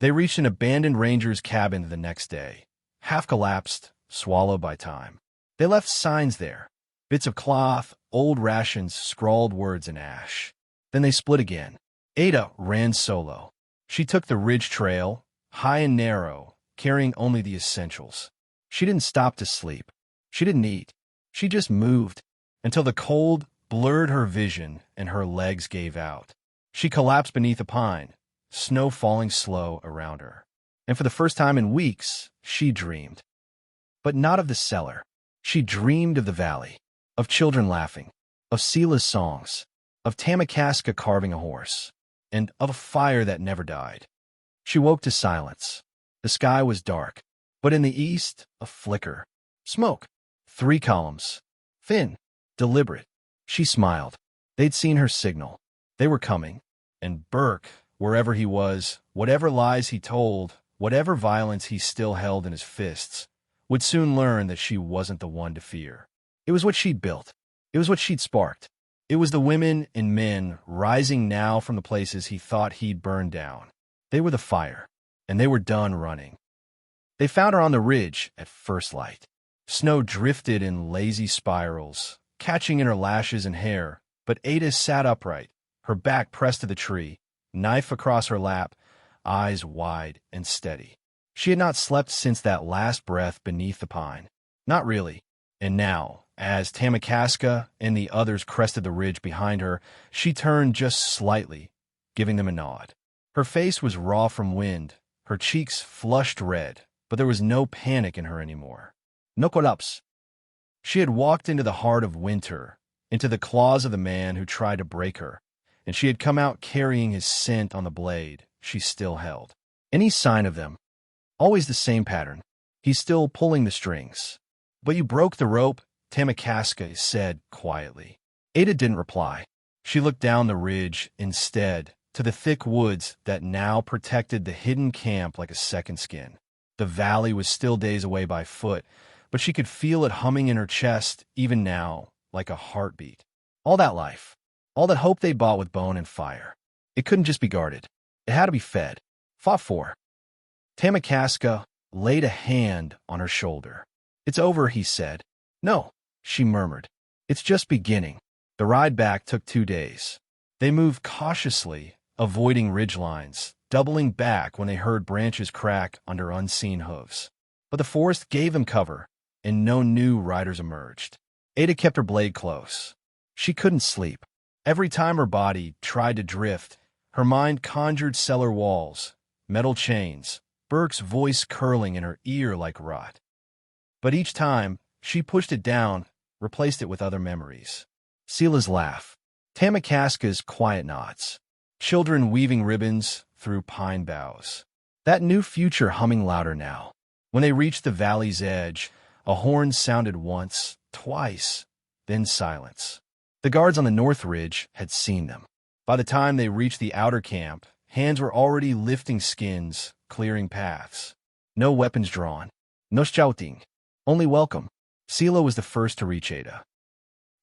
They reached an abandoned ranger's cabin the next day, half collapsed, swallowed by time. They left signs there, bits of cloth, old rations, scrawled words in ash. Then they split again. Ada ran solo. She took the ridge trail, high and narrow, carrying only the essentials. She didn't stop to sleep. She didn't eat. She just moved, until the cold blurred her vision and her legs gave out. She collapsed beneath a pine, snow falling slow around her. And for the first time in weeks, she dreamed. But not of the cellar. She dreamed of the valley, of children laughing, of Sela's songs, of Tamakaska carving a horse, and of a fire that never died. She woke to silence. The sky was dark, but in the east, a flicker. Smoke. 3 columns. Thin. Deliberate. She smiled. They'd seen her signal. They were coming. And Burke, wherever he was, whatever lies he told, whatever violence he still held in his fists, would soon learn that she wasn't the one to fear. It was what she'd built. It was what she'd sparked. It was the women and men rising now from the places he thought he'd burned down. They were the fire, and they were done running. They found her on the ridge at first light. Snow drifted in lazy spirals, catching in her lashes and hair, but Ada sat upright, her back pressed to the tree, knife across her lap, eyes wide and steady. She had not slept since that last breath beneath the pine. Not really. And now, as Tamakaska and the others crested the ridge behind her, she turned just slightly, giving them a nod. Her face was raw from wind, her cheeks flushed red, but there was no panic in her anymore. No collapse. She had walked into the heart of winter, into the claws of the man who tried to break her, and she had come out carrying his scent on the blade, she still held. Any sign of them? Always the same pattern. He's still pulling the strings. But you broke the rope, Tamakaska said quietly. Ada didn't reply. She looked down the ridge instead, to the thick woods that now protected the hidden camp like a second skin. The valley was still days away by foot, but she could feel it humming in her chest even now, like a heartbeat. All that life, all that hope they bought with bone and fire. It couldn't just be guarded. It had to be fed, fought for. Tamakaska laid a hand on her shoulder. It's over, he said. No, she murmured. It's just beginning. The ride back took 2 days. They moved cautiously, avoiding ridgelines, doubling back when they heard branches crack under unseen hooves. But the forest gave them cover, and no new riders emerged. Ada kept her blade close. She couldn't sleep. Every time her body tried to drift, her mind conjured cellar walls, metal chains, Burke's voice curling in her ear like rot. But each time, she pushed it down, replaced it with other memories. Sela's laugh, Tamakaska's quiet nods, children weaving ribbons through pine boughs. That new future humming louder now. When they reached the valley's edge, a horn sounded once, twice, then silence. The guards on the north ridge had seen them. By the time they reached the outer camp, hands were already lifting skins, clearing paths. No weapons drawn. No shouting. Only welcome. Sela was the first to reach Ada.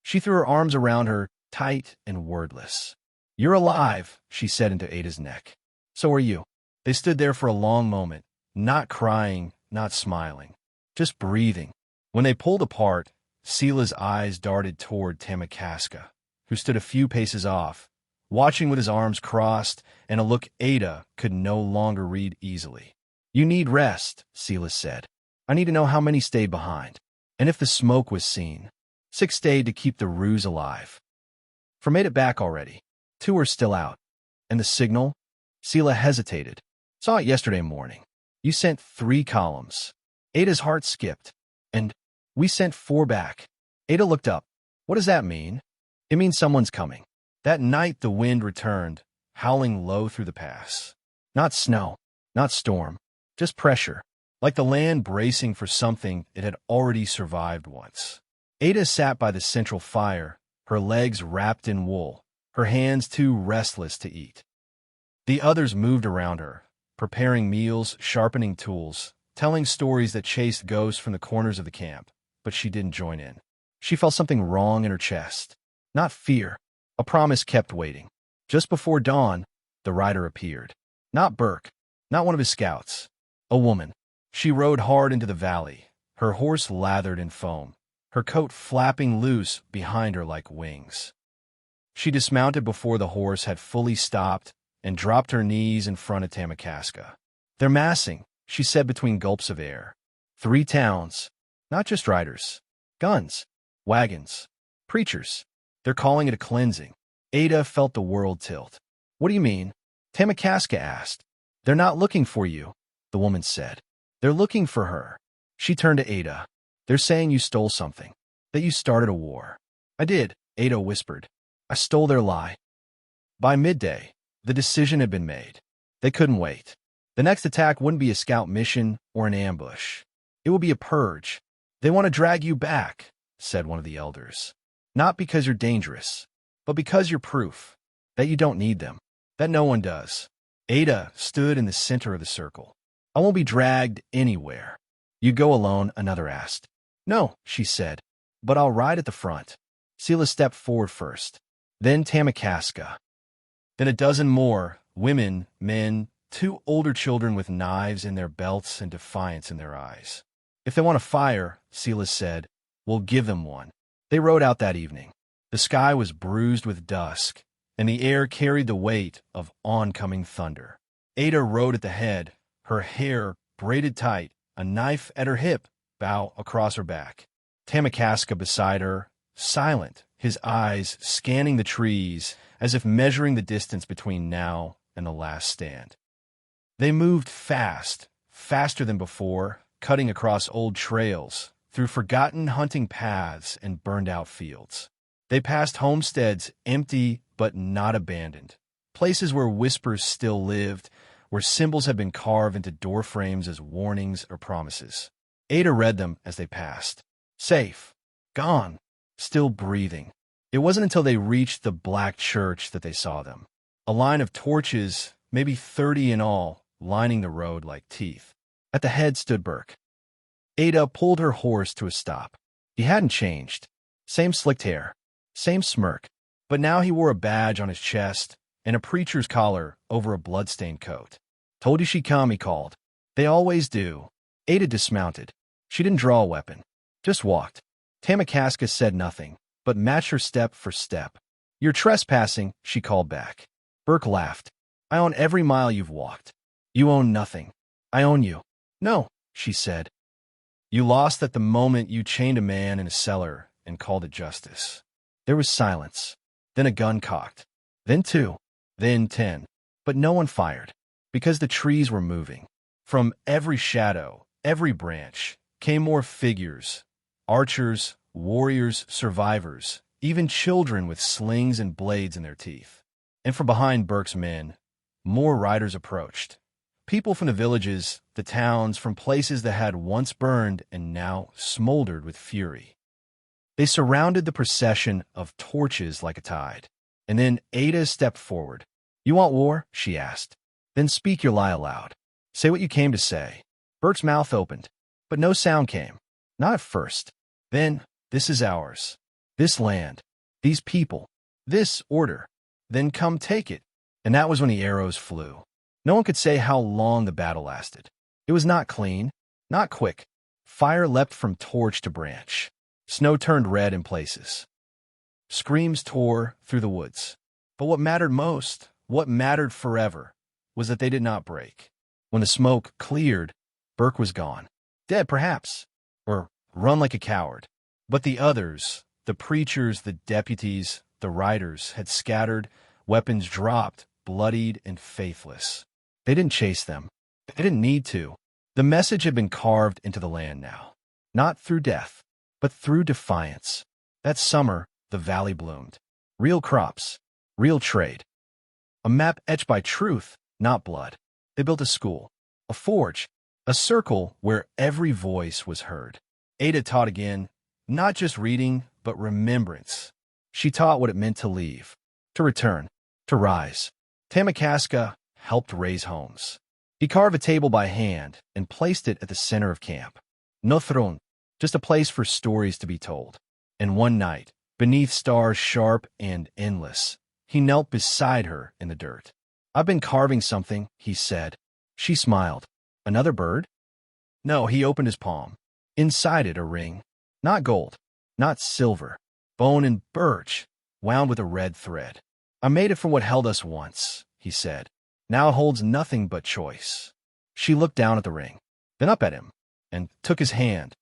She threw her arms around her, tight and wordless. You're alive, she said into Ada's neck. So are you. They stood there for a long moment, not crying, not smiling, just breathing. When they pulled apart, Sela's eyes darted toward Tamakaska, who stood a few paces off, watching with his arms crossed and a look Ada could no longer read easily. You need rest, Sela said. I need to know how many stayed behind, and if the smoke was seen. 6 stayed to keep the ruse alive. 4 made it back already. 2 are still out. And the signal? Sela hesitated. Saw it yesterday morning. You sent 3 columns. Ada's heart skipped. And we sent 4 back. Ada looked up. What does that mean? It means someone's coming. That night the wind returned, howling low through the pass. Not snow, not storm, just pressure, like the land bracing for something it had already survived once. Ada sat by the central fire, her legs wrapped in wool, her hands too restless to eat. The others moved around her, preparing meals, sharpening tools, telling stories that chased ghosts from the corners of the camp, but she didn't join in. She felt something wrong in her chest. Not fear. A promise kept waiting. Just before dawn, the rider appeared. Not Burke, not one of his scouts. A woman. She rode hard into the valley, her horse lathered in foam, her coat flapping loose behind her like wings. She dismounted before the horse had fully stopped and dropped her knees in front of Tamakaska. They're massing, she said between gulps of air. 3 towns, not just riders. Guns, wagons, preachers. They're calling it a cleansing. Ada felt the world tilt. What do you mean? Tamakaska asked. They're not looking for you, the woman said. They're looking for her. She turned to Ada. They're saying you stole something, that you started a war. I did, Ada whispered. I stole their lie. By midday, the decision had been made. They couldn't wait. The next attack wouldn't be a scout mission or an ambush. It would be a purge. They want to drag you back, said one of the elders. Not because you're dangerous, but because you're proof that you don't need them, that no one does. Ada stood in the center of the circle. I won't be dragged anywhere. You go alone, another asked. No, she said, but I'll ride at the front. Sela stepped forward first, then Tamakaska. Then a dozen more, women, men, 2 older children with knives in their belts and defiance in their eyes. If they want to fire, Sela said, we'll give them one. They rode out that evening. The sky was bruised with dusk, and the air carried the weight of oncoming thunder. Ada rode at the head, her hair braided tight, a knife at her hip, bow across her back. Tamakaska beside her, silent, his eyes scanning the trees as if measuring the distance between now and the last stand. They moved fast, faster than before, cutting across old trails, through forgotten hunting paths and burned-out fields. They passed homesteads empty but not abandoned, places where whispers still lived, where symbols had been carved into door frames as warnings or promises. Ada read them as they passed. Safe. Gone. Still breathing. It wasn't until they reached the black church that they saw them. A line of torches, maybe 30 in all, lining the road like teeth. At the head stood Burke. Ada pulled her horse to a stop. He hadn't changed. Same slicked hair. Same smirk. But now he wore a badge on his chest and a preacher's collar over a blood-stained coat. Told you she'd come, he called. They always do. Ada dismounted. She didn't draw a weapon. Just walked. Tamakaska said nothing, but matched her step for step. You're trespassing, she called back. Burke laughed. I own every mile you've walked. You own nothing. I own you. No, she said. You lost at the moment you chained a man in a cellar and called it justice. There was silence. Then a gun cocked. Then 2. Then 10. But no one fired, because the trees were moving. From every shadow, every branch, came more figures. Archers, warriors, survivors, even children with slings and blades in their teeth. And from behind Burke's men, more riders approached. People from the villages, the towns, from places that had once burned and now smoldered with fury. They surrounded the procession of torches like a tide. And then Ada stepped forward. You want war? She asked. Then speak your lie aloud. Say what you came to say. Burke's mouth opened, but no sound came. Not at first. Then, this is ours. This land. These people. This order. Then come take it. And that was when the arrows flew. No one could say how long the battle lasted. It was not clean, not quick. Fire leapt from torch to branch. Snow turned red in places. Screams tore through the woods. But what mattered most, what mattered forever, was that they did not break. When the smoke cleared, Burke was gone. Dead, perhaps, or run like a coward. But the others, the preachers, the deputies, the riders, had scattered, weapons dropped, bloodied and faithless. They didn't chase them. They didn't need to. The message had been carved into the land now. Not through death, but through defiance. That summer, the valley bloomed. Real crops, real trade. A map etched by truth, not blood. They built a school, a forge, a circle where every voice was heard. Ada taught again, not just reading, but remembrance. She taught what it meant to leave, to return, to rise. Tamakaska helped raise homes. He carved a table by hand and placed it at the center of camp. No throne, just a place for stories to be told. And one night, beneath stars sharp and endless, he knelt beside her in the dirt. I've been carving something, he said. She smiled. Another bird? No, he opened his palm. Inside it a ring. Not gold, not silver. Bone and birch, wound with a red thread. I made it from what held us once, he said. Now it holds nothing but choice. She looked down at the ring, then up at him, and took his hand,